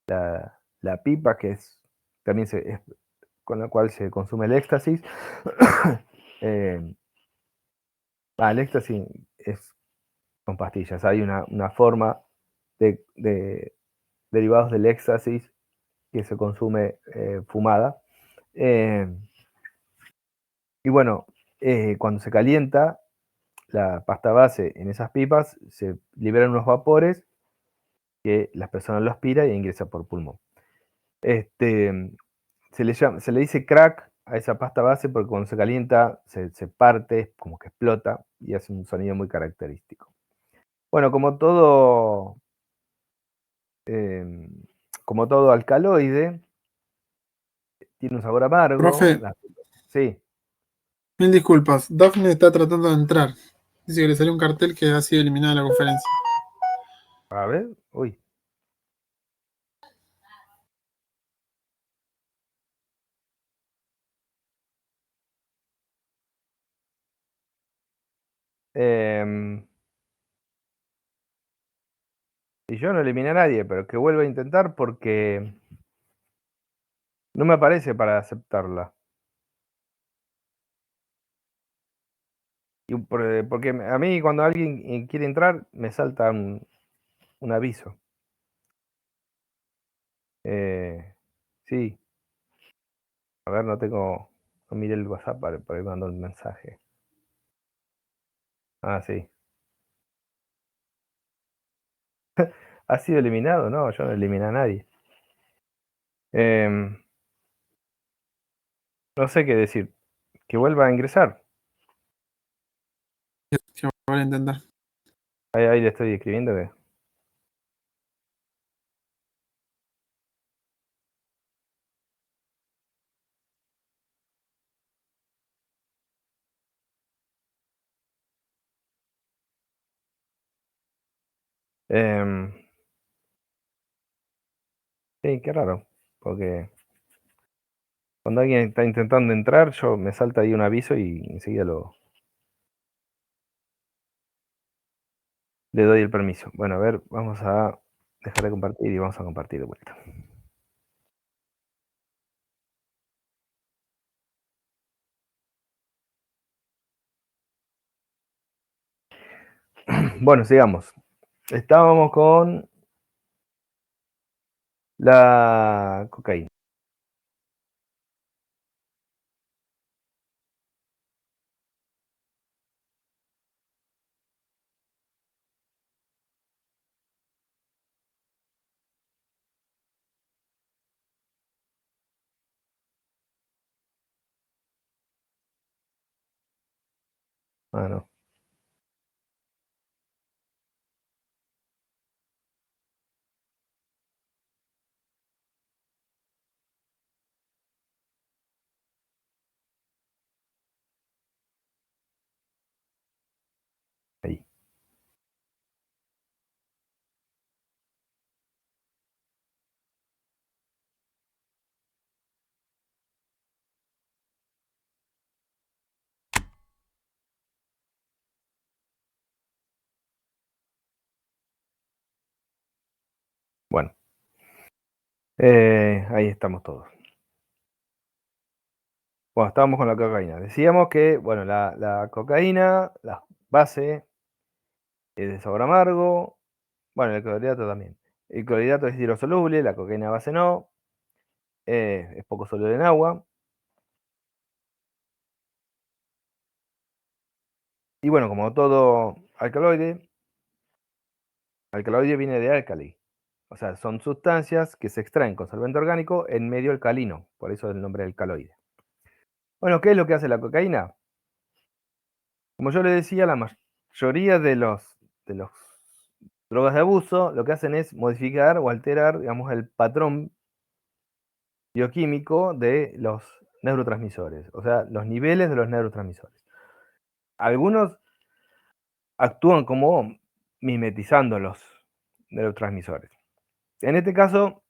la pipa, que es también es con la cual se consume el éxtasis. El éxtasis es con pastillas. Hay una forma de derivados del éxtasis que se consume fumada. Y bueno, cuando se calienta la pasta base en esas pipas, se liberan unos vapores que las personas lo aspiran y ingresa por pulmón. Se le dice crack a esa pasta base porque cuando se calienta se parte, como que explota y hace un sonido muy característico. Bueno, em, como todo alcaloide, tiene un sabor amargo. Profe, Sí, mil disculpas. Daphne está tratando de entrar. Dice que le salió un cartel que ha sido eliminado de la conferencia. a ver, uy. Em, y yo no eliminé a nadie, pero que vuelva a intentar porque no me aparece para aceptarla. Porque a mí cuando alguien quiere entrar me salta un aviso. Sí, a ver, no miré el WhatsApp para ir mandando un mensaje. Ah, sí. ¿Ha sido eliminado? No, yo no eliminé a nadie. Em, no sé qué decir. Que vuelva a ingresar. Que voy a intentar. Ahí le estoy escribiendo que. em, sí, qué raro. Porque cuando alguien está intentando entrar, yo me salta ahí un aviso y enseguida le doy el permiso. Bueno, a ver, vamos a dejar de compartir y vamos a compartir de vuelta. Bueno, sigamos. Estábamos con la cocaína. Ah, no. Ahí estamos todos. Bueno, estábamos con la cocaína. Decíamos que, bueno, la cocaína, la base es de sabor amargo, bueno, el clorhidrato también. El clorhidrato es hidrosoluble, la cocaína base no, es poco soluble en agua. Y bueno, como todo alcaloide viene de álcali. O sea, son sustancias que se extraen con solvente orgánico en medio alcalino, por eso el nombre de alcaloide. Bueno, ¿qué es lo que hace la cocaína? Como yo le decía, la mayoría de los drogas de abuso lo que hacen es modificar o alterar, digamos, el patrón bioquímico de los neurotransmisores, o sea, los niveles de los neurotransmisores. Algunos actúan como mimetizando los neurotransmisores. En este caso,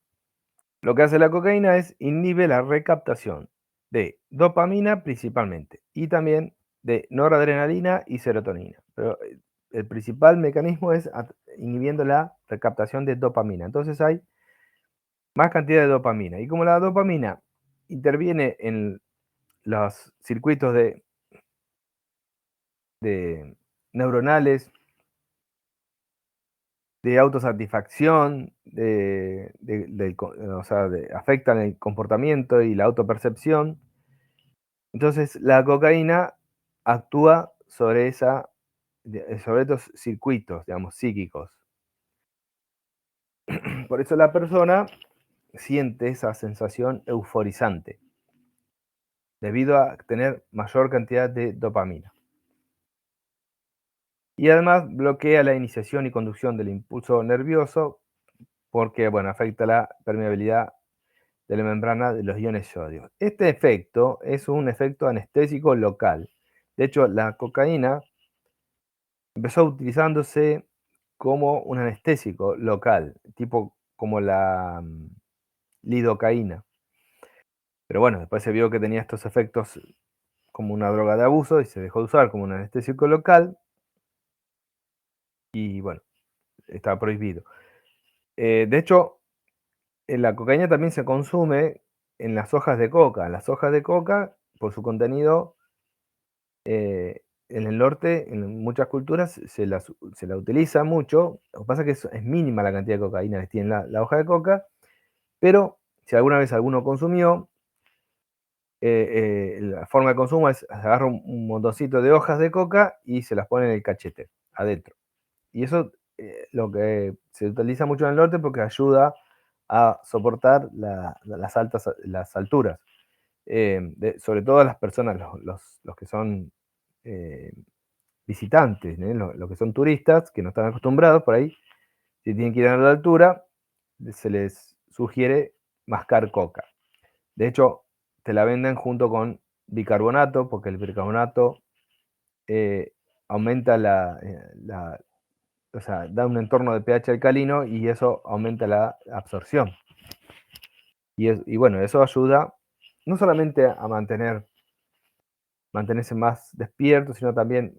lo que hace la cocaína es inhibe la recaptación de dopamina principalmente y también de noradrenalina y serotonina. Pero el principal mecanismo es inhibiendo la recaptación de dopamina. Entonces hay más cantidad de dopamina. Y como la dopamina interviene en los circuitos de neuronales, de autosatisfacción, o sea, afectan el comportamiento y la autopercepción. Entonces, la cocaína actúa sobre estos circuitos, digamos, psíquicos. Por eso la persona siente esa sensación euforizante, debido a tener mayor cantidad de dopamina. Y además bloquea la iniciación y conducción del impulso nervioso porque, bueno, afecta la permeabilidad de la membrana de los iones sodio. Este efecto es un efecto anestésico local. De hecho, la cocaína empezó utilizándose como un anestésico local, tipo como la lidocaína. Pero bueno, después se vio que tenía estos efectos como una droga de abuso y se dejó de usar como un anestésico local y bueno, está prohibido. De hecho, la cocaína también se consume en las hojas de coca. Las hojas de coca, por su contenido, en el norte, en muchas culturas, se la utiliza mucho. Lo que pasa es que es mínima la cantidad de cocaína que tiene la hoja de coca, pero si alguna vez alguno consumió, la forma de consumo es, se agarra un montoncito de hojas de coca y se las pone en el cachete, adentro. Y eso lo que se utiliza mucho en el norte porque ayuda a soportar las alturas. Sobre todo a las personas, los que son visitantes, los que son turistas, que no están acostumbrados por ahí, si tienen que ir a la altura, se les sugiere mascar coca. De hecho, te la venden junto con bicarbonato, porque el bicarbonato aumenta o sea, da un entorno de pH alcalino y eso aumenta la absorción. Y bueno, eso ayuda no solamente a mantenerse más despierto, sino también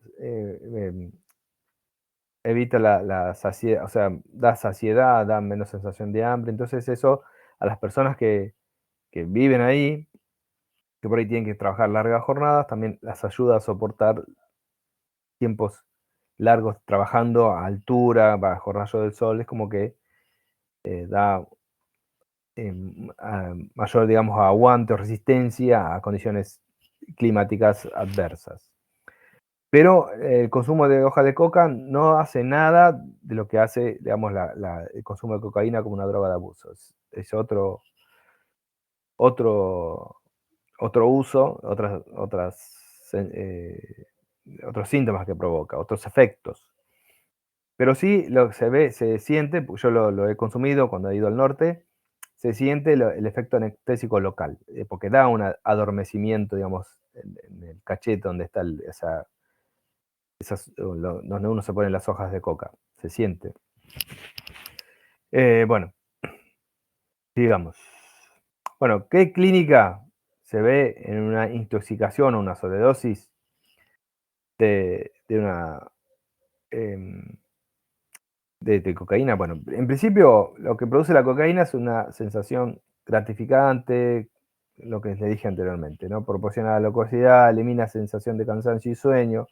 evita la saciedad, o sea, da saciedad, da menos sensación de hambre. Entonces eso a las personas que viven ahí, que por ahí tienen que trabajar largas jornadas, también las ayuda a soportar tiempos largos trabajando a altura, bajo rayo del sol. Es como que da mayor, digamos, aguante o resistencia a condiciones climáticas adversas. Pero el consumo de hoja de coca no hace nada de lo que hace, digamos, el consumo de cocaína como una droga de abuso. Es otro, otro uso, otros síntomas que provoca, otros efectos. Pero sí lo que se ve, se siente, yo lo he consumido cuando he ido al norte, se siente el efecto anestésico local, porque da un adormecimiento, digamos, en el cachete donde está donde uno se pone las hojas de coca, se siente. Bueno, digamos. Bueno, ¿qué clínica se ve en una intoxicación o una sobredosis de una em, de cocaína. Bueno, en principio lo que produce la cocaína es una sensación gratificante, lo que les dije anteriormente, ¿no? Proporciona locuacidad, elimina sensación de cansancio y sueño,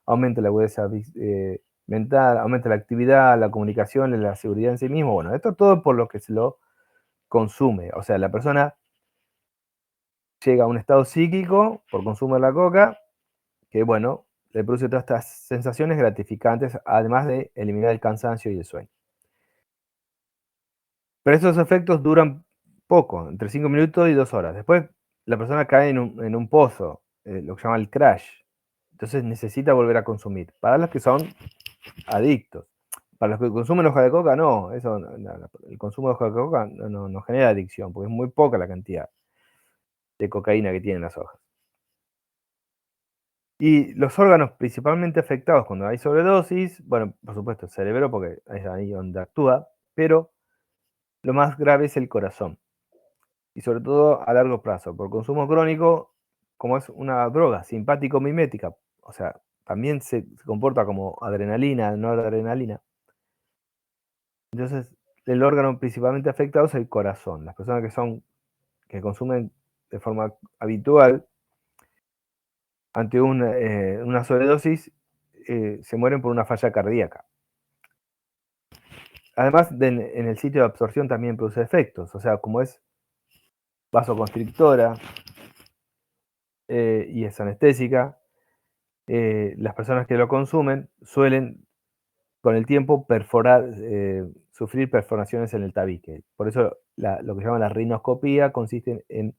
aumenta la agudeza mental, aumenta la actividad, la comunicación, la seguridad en sí mismo. Bueno, esto todo por lo que se lo consume. O sea, la persona llega a un estado psíquico por consumo de la coca, que bueno, le produce todas estas sensaciones gratificantes, además de eliminar el cansancio y el sueño. Pero esos efectos duran poco, entre 5 minutos y 2 horas. Después la persona cae en un pozo, lo que se llama el crash. Entonces necesita volver a consumir. Para los que son adictos. Para los que consumen hoja de coca, no. Eso, el consumo de hoja de coca no genera adicción, porque es muy poca la cantidad de cocaína que tienen las hojas. Y los órganos principalmente afectados cuando hay sobredosis, bueno, por supuesto el cerebro, porque es ahí donde actúa, pero lo más grave es el corazón. Y sobre todo a largo plazo, por consumo crónico, como es una droga simpático-mimética, o sea, también se comporta como adrenalina, no adrenalina. Entonces, el órgano principalmente afectado es el corazón. Las personas que consumen de forma habitual, ante una sobredosis, se mueren por una falla cardíaca. Además, en el sitio de absorción también produce efectos, o sea, como es vasoconstrictora y es anestésica, las personas que lo consumen suelen con el tiempo sufrir perforaciones en el tabique. Por eso lo que se llama la rinoscopía consiste en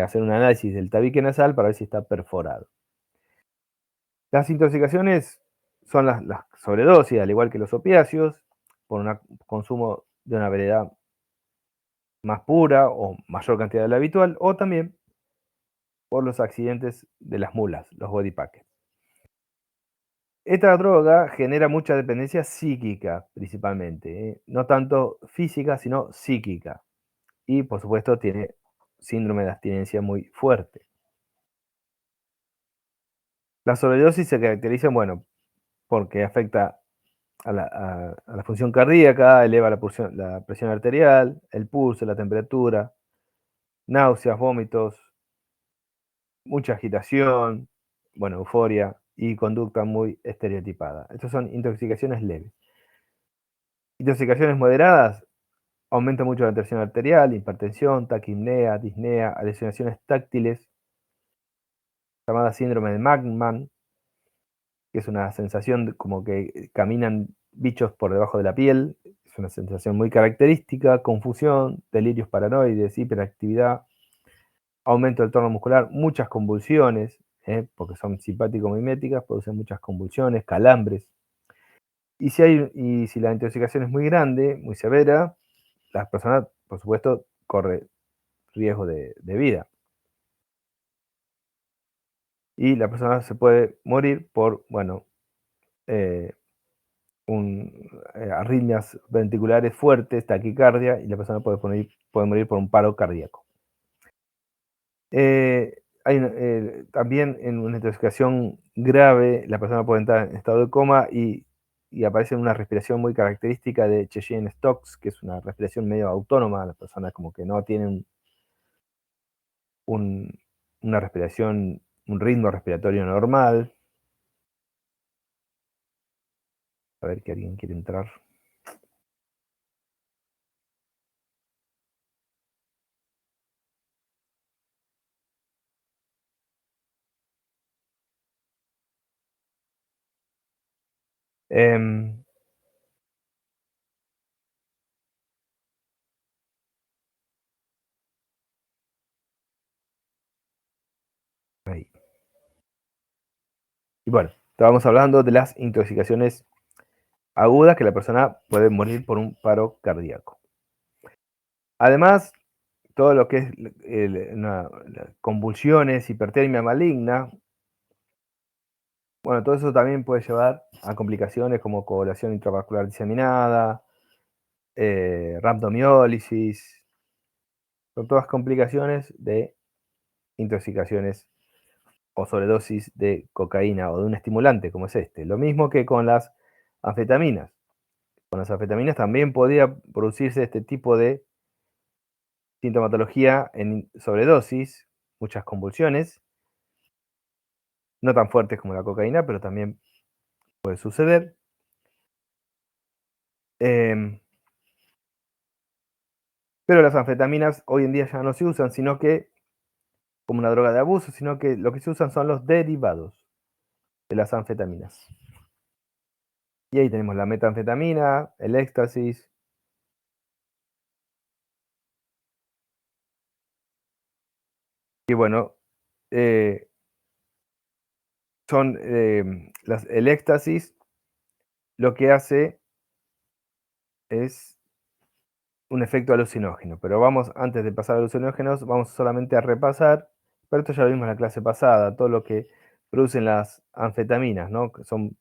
hacer un análisis del tabique nasal para ver si está perforado. Las intoxicaciones son las sobredosis, al igual que los opiáceos, por un consumo de una variedad más pura o mayor cantidad de la habitual, o también por los accidentes de las mulas, los body packers. Esta droga genera mucha dependencia psíquica, principalmente, no tanto física, sino psíquica. Y, por supuesto, tiene síndrome de abstinencia muy fuerte. La sobredosis se caracteriza, bueno, porque afecta a la función cardíaca, eleva la presión arterial, el pulso, la temperatura, náuseas, vómitos, mucha agitación, bueno, euforia y conducta muy estereotipada. Estas son intoxicaciones leves. Intoxicaciones moderadas, aumenta mucho la tensión arterial, hipertensión, taquipnea, disnea, alucinaciones táctiles, llamada síndrome de Magman, que es una sensación como que caminan bichos por debajo de la piel, es una sensación muy característica, confusión, delirios paranoides, hiperactividad, aumento del tono muscular, muchas convulsiones, porque son simpático-miméticas, producen muchas convulsiones, calambres. Y si la intoxicación es muy grande, muy severa, la persona, por supuesto, corre riesgo de vida. Y la persona se puede morir por, bueno, arritmias ventriculares fuertes, taquicardia, y la persona puede morir por un paro cardíaco. También en una intoxicación grave, la persona puede entrar en estado de coma y aparece una respiración muy característica de Cheyenne-Stokes, que es una respiración medio autónoma, las personas como que no tienen una respiración, un ritmo respiratorio normal. A ver que alguien quiere entrar. Em, ahí. Y bueno, estábamos hablando de las intoxicaciones agudas que la persona puede morir por un paro cardíaco. Además, todo lo que es convulsiones, hipertermia maligna, bueno, todo eso también puede llevar a complicaciones como coagulación intravascular diseminada, rhabdomiólisis, son todas complicaciones de intoxicaciones o sobredosis de cocaína o de un estimulante como es este. Lo mismo que con las anfetaminas. Con las anfetaminas también podía producirse este tipo de sintomatología en sobredosis, muchas convulsiones, no tan fuertes como la cocaína, pero también puede suceder. Pero las anfetaminas hoy en día ya no se usan, sino que como una droga de abuso, sino que lo que se usan son los derivados de las anfetaminas. Y ahí tenemos la metanfetamina, el éxtasis. Y bueno, el éxtasis lo que hace es un efecto alucinógeno. Pero vamos, antes de pasar a alucinógenos, vamos solamente a repasar, pero esto ya lo vimos en la clase pasada, todo lo que producen las anfetaminas, ¿no? Que son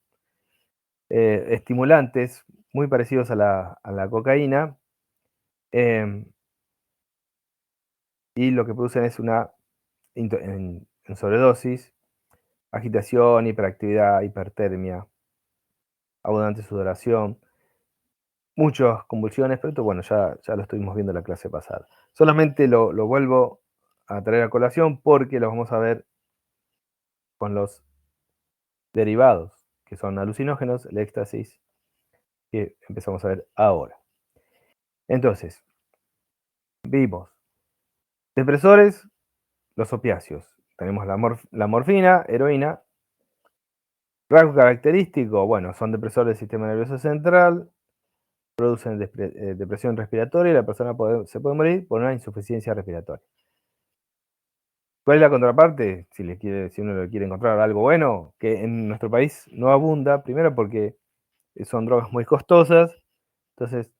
estimulantes muy parecidos a la cocaína, y lo que producen es una, en sobredosis, agitación, hiperactividad, hipertermia, abundante sudoración, muchas convulsiones, pero esto, bueno, ya lo estuvimos viendo en la clase pasada. Solamente lo vuelvo a traer a colación porque lo vamos a ver con los derivados, que son alucinógenos, el éxtasis, que empezamos a ver ahora. Entonces, vimos depresores, los opiáceos. Tenemos la morfina, heroína. Rasgo característico, bueno, son depresores del sistema nervioso central, producen depresión respiratoria y la persona se puede morir por una insuficiencia respiratoria. ¿Cuál es la contraparte? Si uno le quiere encontrar algo bueno, que en nuestro país no abunda, primero porque son drogas muy costosas, entonces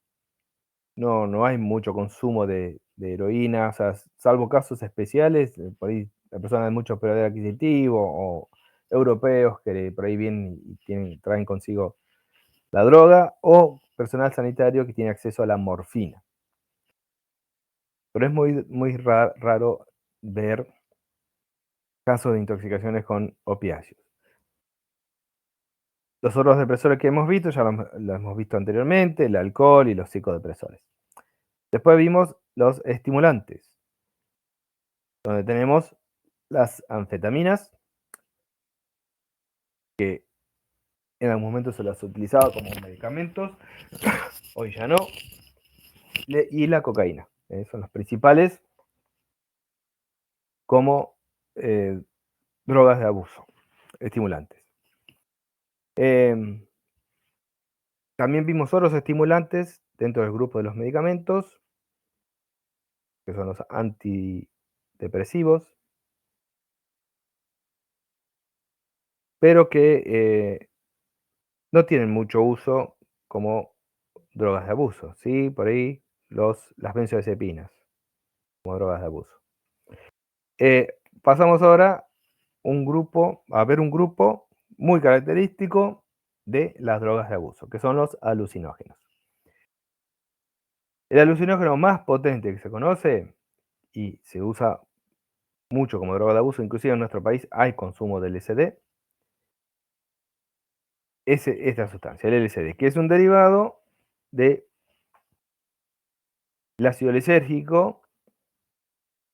no hay mucho consumo de heroína, o sea, salvo casos especiales, por ahí la persona de mucho poder adquisitivo o europeos que por ahí vienen y traen consigo la droga, o personal sanitario que tiene acceso a la morfina. Pero es muy raro ver casos de intoxicaciones con opiáceos. Los otros depresores que hemos visto, ya lo hemos visto anteriormente, el alcohol y los psicodepresores. Después vimos los estimulantes, donde tenemos las anfetaminas, que en algún momento se las utilizaba como medicamentos, hoy ya no, y la cocaína. Son los principales como drogas de abuso, estimulantes. También vimos otros estimulantes dentro del grupo de los medicamentos, que son los antidepresivos, pero que no tienen mucho uso como drogas de abuso, ¿sí? Por ahí las benzodiazepinas como drogas de abuso. Pasamos ahora a ver un grupo muy característico de las drogas de abuso, que son los alucinógenos. El alucinógeno más potente que se conoce y se usa mucho como droga de abuso, inclusive en nuestro país hay consumo de LSD, es esta sustancia, el LSD, que es un derivado del ácido lisérgico,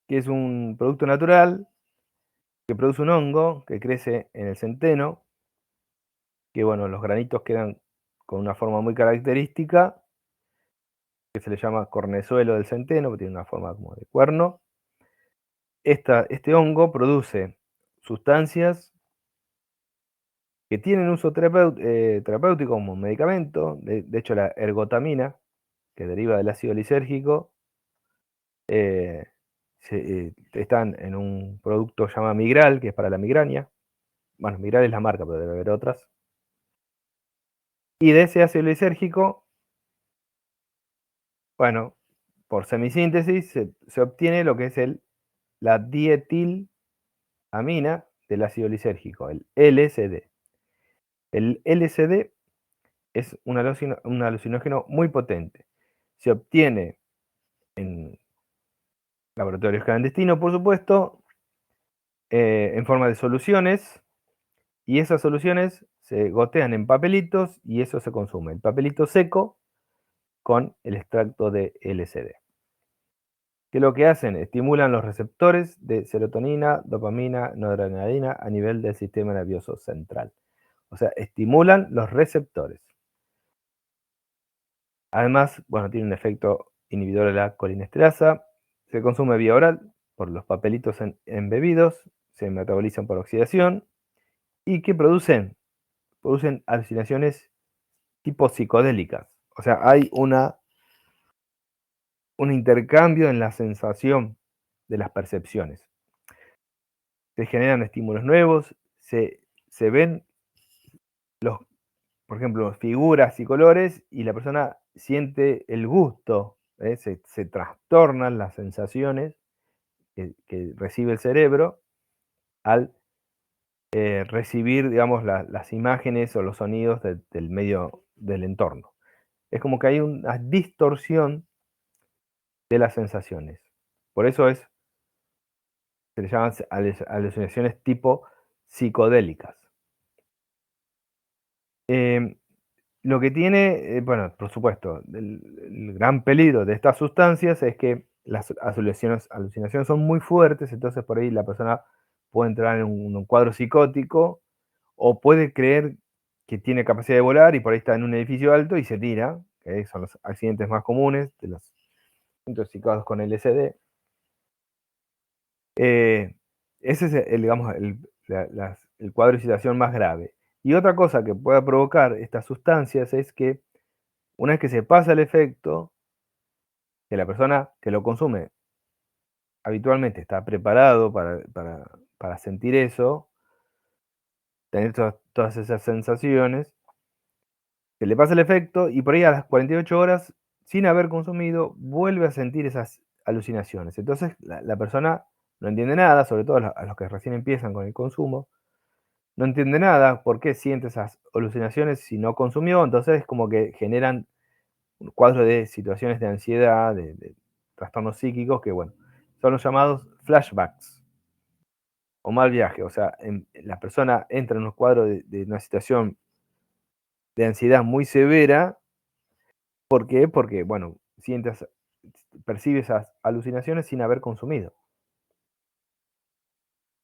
que es un producto natural que produce un hongo que crece en el centeno, que bueno, los granitos quedan con una forma muy característica, que se le llama cornezuelo del centeno, que tiene una forma como de cuerno. Este hongo produce sustancias que tienen uso terapéutico como medicamento, de hecho la ergotamina, que deriva del ácido lisérgico, eh, están en un producto llamado Migral, que es para la migraña. Bueno, Migral es la marca, pero debe haber otras. Y de ese ácido lisérgico, bueno, por semisíntesis se obtiene lo que es la dietilamina del ácido lisérgico, el LSD. El LSD es un alucinógeno muy potente. Se obtiene en laboratorios clandestinos, por supuesto, en forma de soluciones, y esas soluciones se gotean en papelitos y eso se consume. El papelito seco con el extracto de LSD. ¿Qué es lo que hacen? Estimulan los receptores de serotonina, dopamina, noradrenalina a nivel del sistema nervioso central. O sea, estimulan los receptores. Además, bueno, tiene un efecto inhibidor de la colinesterasa. Se consume vía oral por los papelitos embebidos, se metabolizan por oxidación. ¿Y qué producen? Producen alucinaciones tipo psicodélicas. O sea, hay un intercambio en la sensación de las percepciones. Se generan estímulos nuevos, se ven por ejemplo, figuras y colores, y la persona siente el gusto, se trastornan las sensaciones que recibe el cerebro al recibir, digamos, las imágenes o los sonidos del medio del entorno. Es como que hay una distorsión de las sensaciones. Por eso se le llaman alucinaciones tipo psicodélicas. Lo que tiene, bueno, por supuesto, el gran peligro de estas sustancias es que las alucinaciones son muy fuertes, entonces por ahí la persona puede entrar en un cuadro psicótico o puede creer que tiene capacidad de volar y por ahí está en un edificio alto y se tira, que son los accidentes más comunes de los intoxicados con LSD. Ese es digamos, el cuadro de situación más grave. Y otra cosa que pueda provocar estas sustancias es que una vez que se pasa el efecto, que la persona que lo consume habitualmente está preparado para sentir eso, tener todas esas sensaciones, se le pasa el efecto y por ahí a las 48 horas, sin haber consumido, vuelve a sentir esas alucinaciones. Entonces la persona no entiende nada, sobre todo a los que recién empiezan con el consumo, no entiende nada, por qué siente esas alucinaciones si no consumió, entonces como que generan un cuadro de situaciones de ansiedad, de trastornos psíquicos, que bueno, son los llamados flashbacks o mal viaje. O sea, la persona entra en un cuadro de una situación de ansiedad muy severa. ¿Por qué? Porque, bueno, percibe esas alucinaciones sin haber consumido.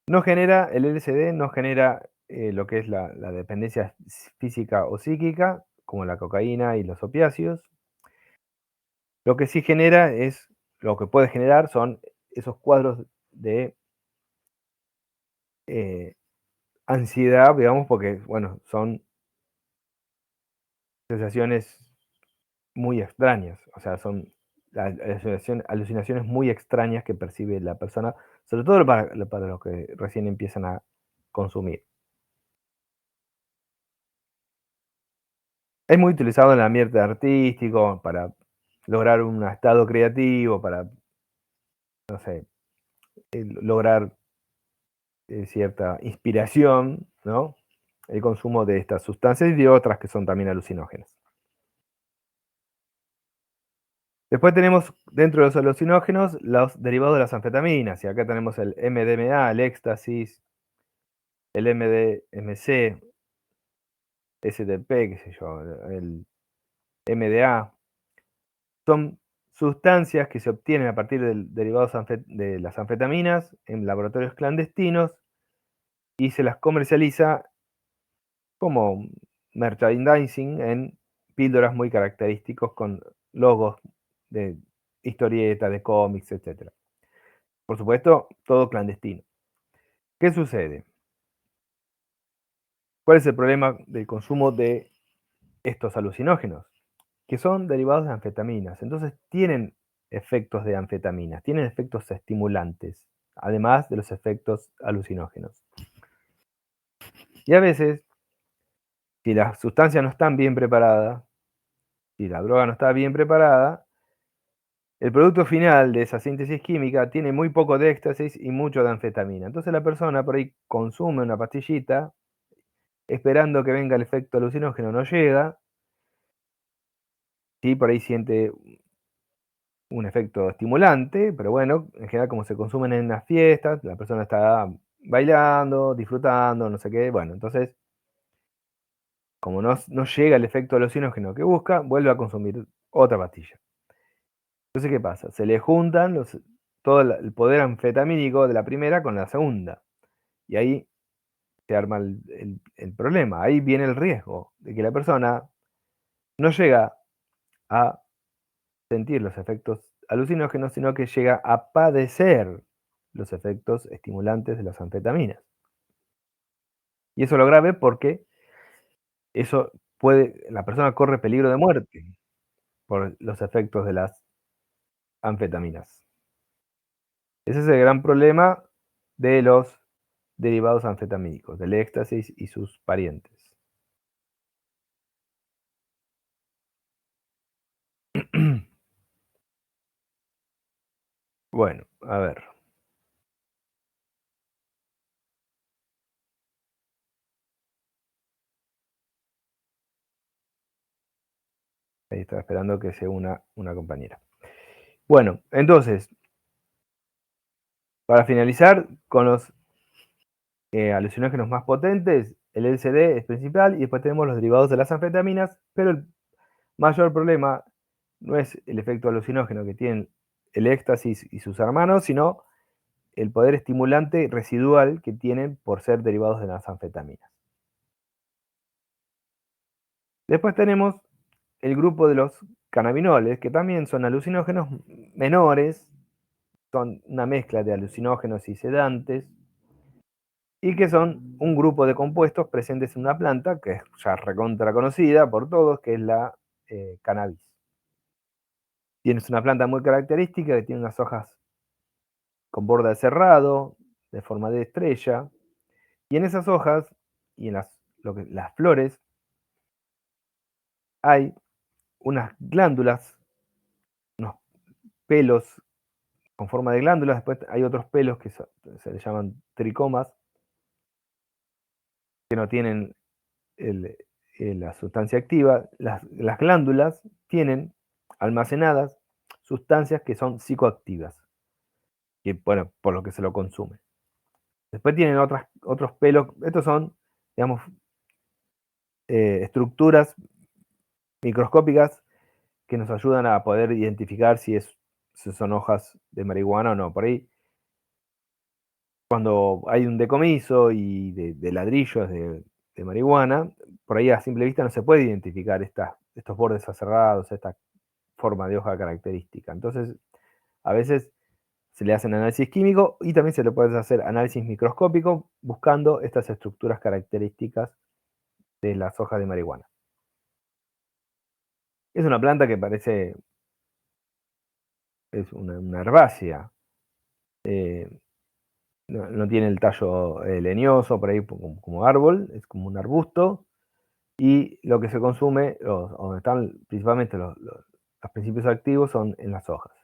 El LSD no genera lo que es la dependencia física o psíquica, como la cocaína y los opiáceos. Lo que sí genera lo que puede generar son esos cuadros de ansiedad, digamos, porque, bueno, son sensaciones muy extrañas, o sea, son alucinaciones muy extrañas que percibe la persona, sobre todo para los que recién empiezan a consumir. Es muy utilizado en el ambiente artístico para lograr un estado creativo, para, no sé, lograr cierta inspiración, ¿no? El consumo de estas sustancias y de otras que son también alucinógenas. Después tenemos dentro de los alucinógenos los derivados de las anfetaminas, y acá tenemos el MDMA, el éxtasis, el MDMC, SDP, qué sé yo, el MDA. Son sustancias que se obtienen a partir de derivados de las anfetaminas en laboratorios clandestinos y se las comercializa como merchandising en píldoras muy característicos con logos de historietas, de cómics, etc. Por supuesto, todo clandestino. ¿Qué sucede? ¿Cuál es el problema del consumo de estos alucinógenos? Que son derivados de anfetaminas. Entonces tienen efectos de anfetaminas, tienen efectos estimulantes, además de los efectos alucinógenos. Y a veces, si las sustancias no están bien preparadas, si la droga no está bien preparada, el producto final de esa síntesis química tiene muy poco de éxtasis y mucho de anfetamina. Entonces la persona por ahí consume una pastillita esperando que venga el efecto alucinógeno, no llega, sí, por ahí siente un efecto estimulante, pero bueno, en general como se consumen en las fiestas, la persona está bailando, disfrutando, no sé qué, bueno, entonces, como no llega el efecto alucinógeno que busca, vuelve a consumir otra pastilla. Entonces, ¿qué pasa? Se le juntan todo el poder anfetamínico de la primera con la segunda. Y ahí se arma el problema. Ahí viene el riesgo de que la persona no llega a sentir los efectos alucinógenos, sino que llega a padecer los efectos estimulantes de las anfetaminas. Y eso es lo grave porque la persona corre peligro de muerte por los efectos de las anfetaminas. Ese es el gran problema de los derivados anfetamínicos, del éxtasis y sus parientes. Bueno, a ver. Ahí estaba esperando que se una compañera. Bueno, entonces, para finalizar con los alucinógenos más potentes, el LSD es principal y después tenemos los derivados de las anfetaminas, pero el mayor problema no es el efecto alucinógeno que tienen el éxtasis y sus hermanos, sino el poder estimulante residual que tienen por ser derivados de las anfetaminas. Después tenemos el grupo de los cannabinoles, que también son alucinógenos menores, son una mezcla de alucinógenos y sedantes, y que son un grupo de compuestos presentes en una planta, que es ya recontra conocida por todos, que es la cannabis. Tienes una planta muy característica que tiene unas hojas con borde cerrado, de forma de estrella, y en esas hojas y en las flores hay unas glándulas, unos pelos con forma de glándulas, después hay otros pelos que se les llaman tricomas, que no tienen la sustancia activa. Las glándulas tienen almacenadas sustancias que son psicoactivas, y bueno, por lo que se lo consume. Después tienen otros pelos, estos son, digamos, estructuras microscópicas que nos ayudan a poder identificar si son hojas de marihuana o no. Por ahí, cuando hay un decomiso y de ladrillos de marihuana, por ahí a simple vista no se puede identificar estos bordes aserrados, esta forma de hoja característica. Entonces, a veces se le hacen análisis químico y también se le puede hacer análisis microscópico buscando estas estructuras características de las hojas de marihuana. Es una planta que es una herbácea. No tiene el tallo leñoso por ahí como árbol, es como un arbusto. Y lo que se consume, donde están principalmente los principios activos, son en las hojas.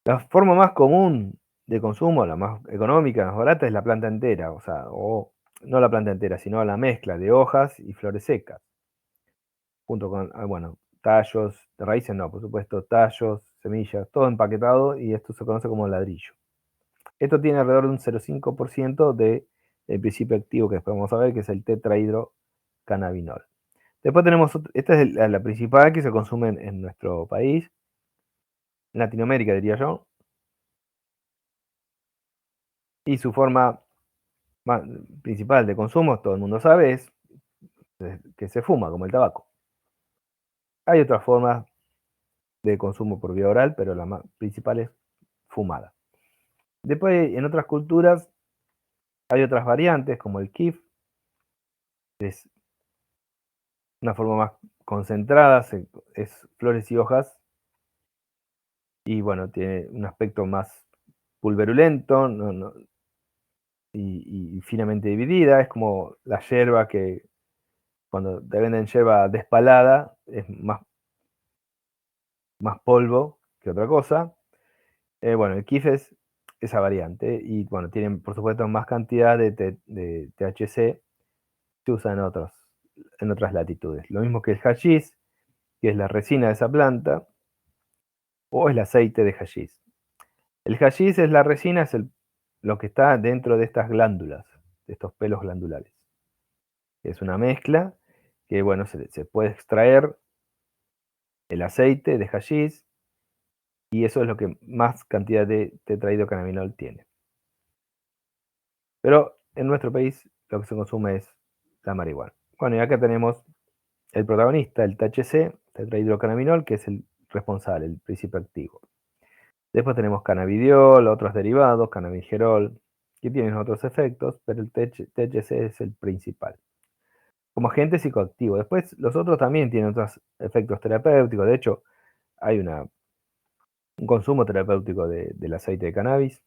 La forma más común de consumo, la más económica, más barata, es la planta entera, o no la planta entera, sino la mezcla de hojas y flores secas, junto con, bueno, tallos, de raíces no, por supuesto, tallos, semillas, todo empaquetado, y esto se conoce como ladrillo. Esto tiene alrededor de un 0,5% del principio activo que después vamos a ver, que es el tetrahidrocannabinol. Después tenemos, esta es la principal que se consume en nuestro país, en Latinoamérica diría yo, y su forma principal de consumo, todo el mundo sabe, es que se fuma, como el tabaco. Hay otras formas de consumo por vía oral, pero la más principal es fumada. Después, en otras culturas, hay otras variantes, como el kiff, que es una forma más concentrada, es flores y hojas, y bueno, tiene un aspecto más pulverulento y finamente dividida. Es como la yerba que cuando te venden yerba despalada es más polvo que otra cosa. Bueno, el kiff es esa variante y bueno, tienen por supuesto más cantidad de THC, se usa en otras latitudes. Lo mismo que el hashish, que es la resina de esa planta, o el aceite de hashish. El hashish es la resina, lo que está dentro de estas glándulas, de estos pelos glandulares. Es una mezcla que bueno, se puede extraer el aceite de hashish y eso es lo que más cantidad de tetrahidrocannabinol tiene. Pero en nuestro país lo que se consume es la marihuana. Bueno, y acá tenemos el protagonista, el THC, tetrahidrocannabinol, que es el responsable, el principio activo. Después tenemos cannabidiol, otros derivados, cannabigerol, que tienen otros efectos, pero el THC es el principal. Como agente psicoactivo. Después los otros también tienen otros efectos terapéuticos. De hecho, hay un consumo terapéutico del aceite de cannabis.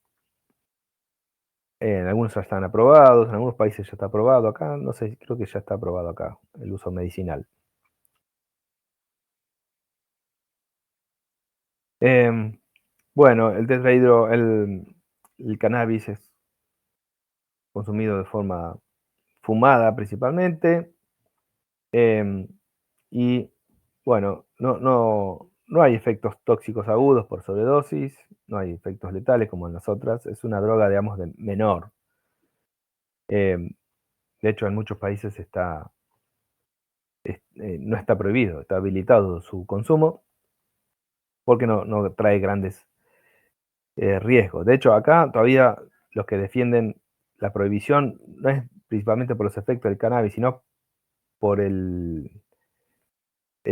En algunos ya están aprobados, en algunos países ya está aprobado. Acá, no sé, creo que ya está aprobado acá el uso medicinal. Bueno, el cannabis es consumido de forma fumada principalmente. Y bueno, no hay efectos tóxicos agudos por sobredosis, no hay efectos letales como en las otras. Es una droga, digamos, menor. De hecho, en muchos países no está prohibido, está habilitado su consumo porque no trae grandes riesgos. De hecho, acá todavía los que defienden la prohibición no es principalmente por los efectos del cannabis, sino por el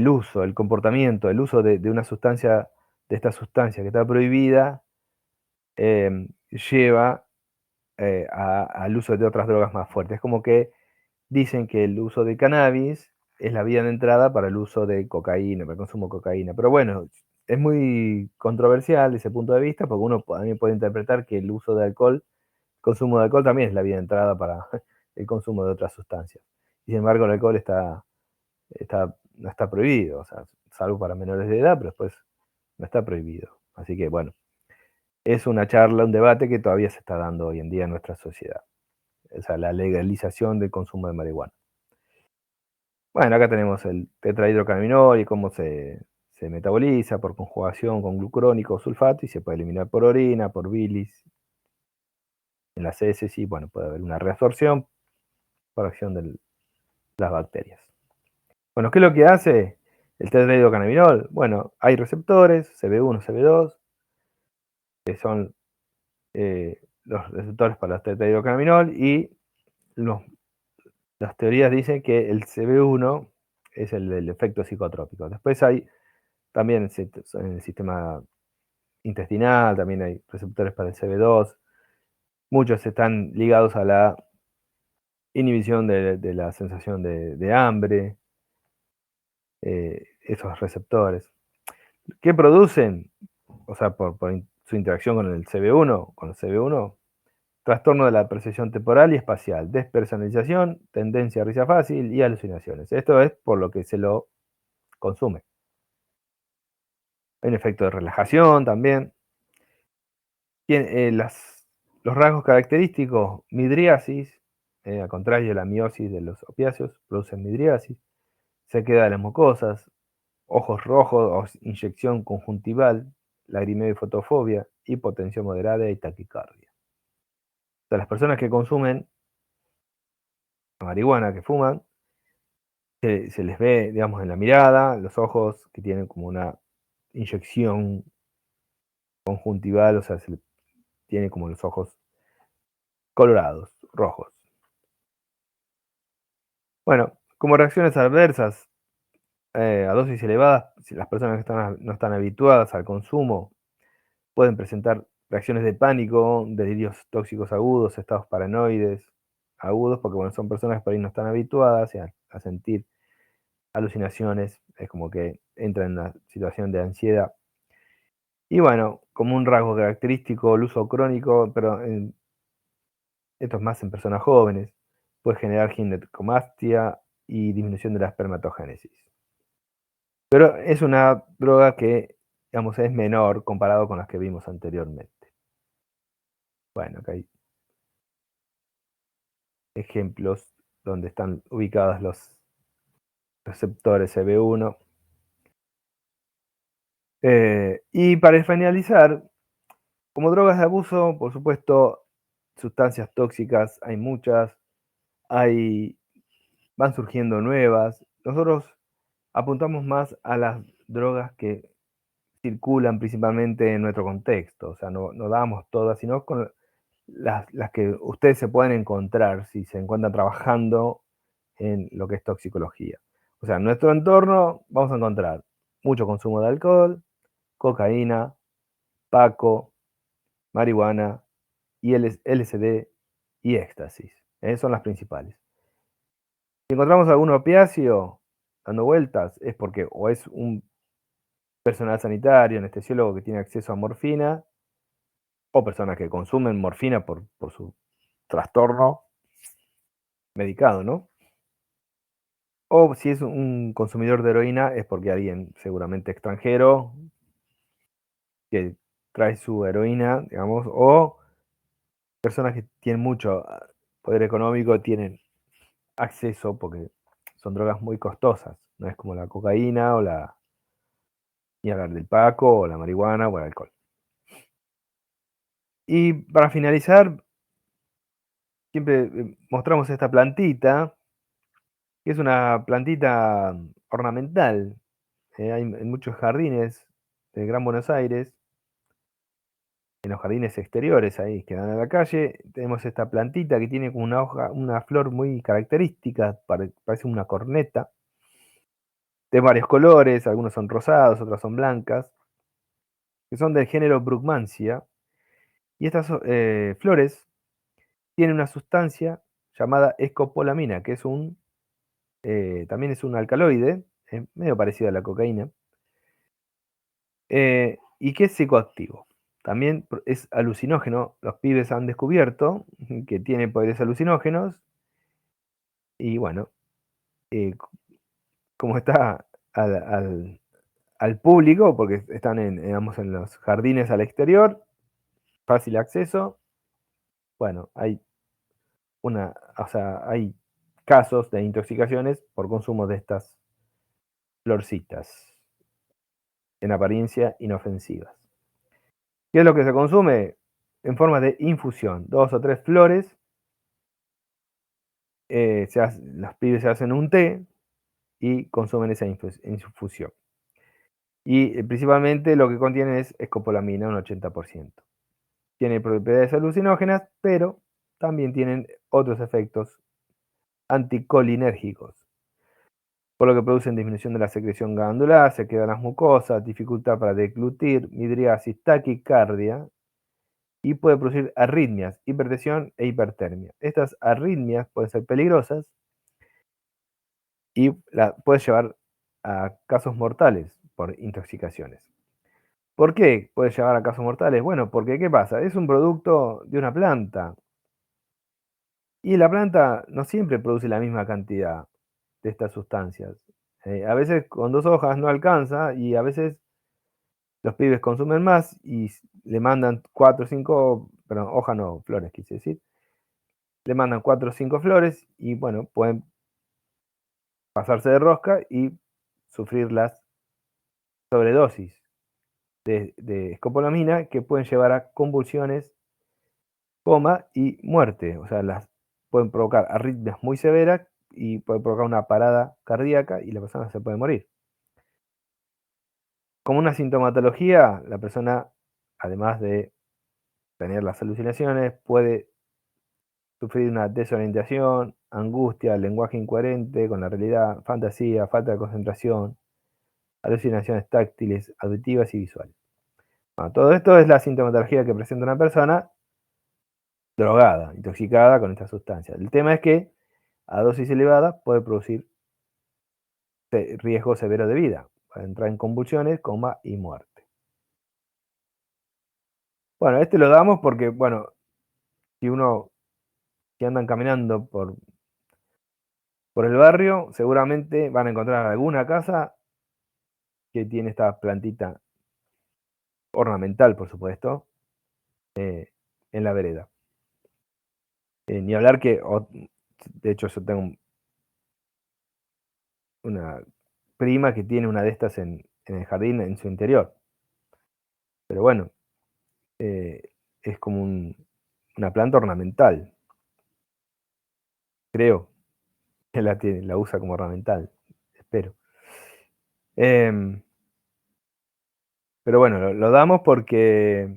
uso, el comportamiento, el uso de una sustancia, de esta sustancia que está prohibida, lleva al uso de otras drogas más fuertes. Es como que dicen que el uso de cannabis es la vía de entrada para el uso de cocaína, para el consumo de cocaína. Pero bueno, es muy controversial ese punto de vista, porque uno también puede interpretar que el uso de alcohol, el consumo de alcohol también es la vía de entrada para el consumo de otras sustancias. Y sin embargo, el alcohol no está prohibido, o sea, salvo para menores de edad, pero después no está prohibido. Así que bueno, es una charla, un debate que todavía se está dando hoy en día en nuestra sociedad. O sea, la legalización del consumo de marihuana. Bueno, acá tenemos el tetrahidrocannabinol y cómo se metaboliza por conjugación con glucurónico o sulfato y se puede eliminar por orina, por bilis, en las heces y bueno, puede haber una reabsorción por acción de las bacterias. Bueno, ¿qué es lo que hace el tetrahidrocannabinol? Bueno, hay receptores, CB1, CB2, que son los receptores para el tetrahidrocannabinol y las teorías dicen que el CB1 es el del efecto psicotrópico. Después hay también en el sistema intestinal, también hay receptores para el CB2. Muchos están ligados a la inhibición de la sensación de hambre, esos receptores. ¿Qué producen? O sea, por su interacción con el CB1, trastorno de la percepción temporal y espacial, despersonalización, tendencia a risa fácil y alucinaciones. Esto es por lo que se lo consume. Hay un efecto de relajación también. Los rasgos característicos, midriasis, al contrario de la miosis de los opiáceos, producen midriasis, sequedad de las mucosas, ojos rojos o inyección conjuntival, lagrimeo y fotofobia, hipotensión moderada y taquicardia. O sea, las personas que consumen marihuana, que fuman, se les ve, digamos, en la mirada, los ojos que tienen como una inyección conjuntival, o sea, tiene como los ojos colorados, rojos. Bueno, como reacciones adversas a dosis elevadas, si las personas que no están habituadas al consumo pueden presentar reacciones de pánico, delirios tóxicos agudos, estados paranoides agudos, porque bueno, son personas que por ahí no están habituadas a sentir alucinaciones, es como que entran en una situación de ansiedad. Y bueno, como un rasgo característico, el uso crónico, pero esto es más en personas jóvenes, puede generar ginecomastia y disminución de la espermatogénesis. Pero es una droga que, digamos, es menor comparado con las que vimos anteriormente. Bueno, acá hay ejemplos donde están ubicados los receptores CB1. Y para finalizar, como drogas de abuso, por supuesto, sustancias tóxicas hay muchas, van surgiendo nuevas, nosotros apuntamos más a las drogas que circulan principalmente en nuestro contexto, o sea, no damos todas, sino con las que ustedes se pueden encontrar si se encuentran trabajando en lo que es toxicología. O sea, en nuestro entorno vamos a encontrar mucho consumo de alcohol, cocaína, paco, marihuana, y LSD y éxtasis. Son las principales. Si encontramos algún opiáceo dando vueltas, es porque o es un personal sanitario, anestesiólogo que tiene acceso a morfina, o personas que consumen morfina por su trastorno medicado, ¿no? O si es un consumidor de heroína, es porque alguien seguramente extranjero que trae su heroína, digamos, o personas que tienen mucho poder económico tienen acceso porque son drogas muy costosas, no es como la cocaína o ni hablar del paco o la marihuana o el alcohol. Y para finalizar, siempre mostramos esta plantita, que es una plantita ornamental. Hay en muchos jardines de Gran Buenos Aires, en los jardines exteriores ahí que dan a la calle, tenemos esta plantita que tiene como una hoja, una flor muy característica, parece una corneta, de varios colores, algunos son rosados, otras son blancas, que son del género Brugmansia, y estas flores tienen una sustancia llamada escopolamina, que es también es un alcaloide, medio parecido a la cocaína, y que es psicoactivo. También es alucinógeno. Los pibes han descubierto que tiene poderes alucinógenos. Y bueno, como está al público, porque están digamos, en los jardines al exterior, fácil acceso, bueno, o sea, hay casos de intoxicaciones por consumo de estas florcitas, en apariencia inofensivas. ¿Qué es lo que se consume? En forma de infusión, 2 o 3 flores, los pibes se hacen un té y consumen esa infusión. Y principalmente lo que contiene es escopolamina, un 80%. Tiene propiedades alucinógenas, pero también tienen otros efectos anticolinérgicos, por lo que producen disminución de la secreción glandular, se quedan las mucosas, dificultad para deglutir, midriasis, taquicardia, y puede producir arritmias, hipertensión e hipertermia. Estas arritmias pueden ser peligrosas y puede llevar a casos mortales por intoxicaciones. ¿Por qué puede llevar a casos mortales? Bueno, porque ¿qué pasa? Es un producto de una planta y la planta no siempre produce la misma cantidad de estas sustancias. A veces con 2 hojas no alcanza y a veces los pibes consumen más y le mandan 4 o 5, perdón, hojas no, flores quise decir, le mandan 4 o 5 flores y bueno, pueden pasarse de rosca y sufrir las sobredosis de escopolamina que pueden llevar a convulsiones, coma y muerte. O sea, pueden provocar arritmias muy severas y puede provocar una parada cardíaca y la persona se puede morir. Como una sintomatología, la persona, además de tener las alucinaciones, puede sufrir una desorientación, angustia, lenguaje incoherente con la realidad, fantasía, falta de concentración, alucinaciones táctiles, auditivas y visuales. Bueno, todo esto es la sintomatología que presenta una persona drogada, intoxicada con esta sustancia. El tema es que a dosis elevada puede producir riesgo severo de vida, puede entrar en convulsiones, coma y muerte. Bueno, este lo damos porque, bueno, si andan caminando por el barrio, seguramente van a encontrar alguna casa que tiene esta plantita ornamental, por supuesto, en la vereda. Ni hablar que, de hecho, yo tengo una prima que tiene una de estas en el jardín, en su interior. Pero bueno, es como una planta ornamental. Creo que la usa como ornamental. espero. Pero bueno, lo damos porque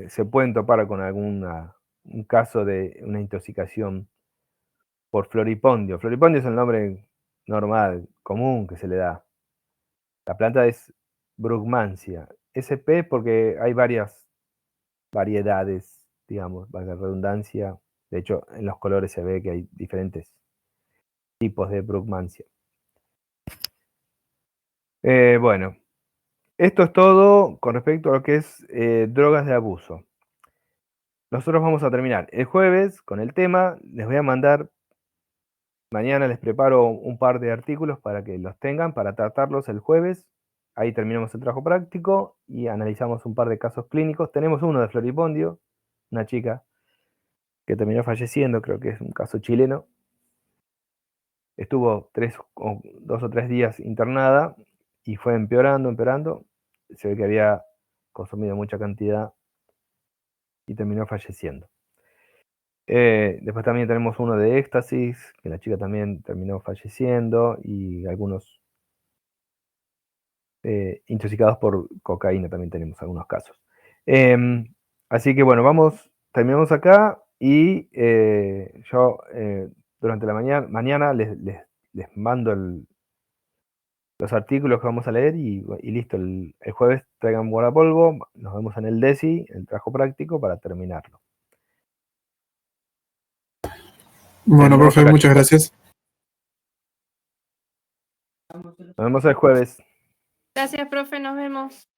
se pueden topar con un caso de una intoxicación por floripondio. Floripondio es el nombre normal, común que se le da. La planta es Brugmansia. SP porque hay varias variedades, digamos, valga la redundancia. De hecho, en los colores se ve que hay diferentes tipos de Brugmansia. Bueno, esto es todo con respecto a lo que es drogas de abuso. Nosotros vamos a terminar el jueves con el tema. Les voy a mandar, mañana les preparo un par de artículos para que los tengan, para tratarlos el jueves. Ahí terminamos el trabajo práctico y analizamos un par de casos clínicos. Tenemos uno de floripondio, una chica que terminó falleciendo, creo que es un caso chileno. Estuvo 2 o 3 días internada y fue empeorando. Se ve que había consumido mucha cantidad y terminó falleciendo. Después también tenemos uno de éxtasis, que la chica también terminó falleciendo, y algunos intoxicados por cocaína también tenemos algunos casos. Así que bueno, terminamos acá y yo durante la mañana les mando los artículos que vamos a leer y listo. El jueves traigan guardapolvo, nos vemos en el DESI, el trabajo práctico, para terminarlo. Bueno, profe, muchas gracias. Nos vemos el jueves. Gracias, profe, nos vemos.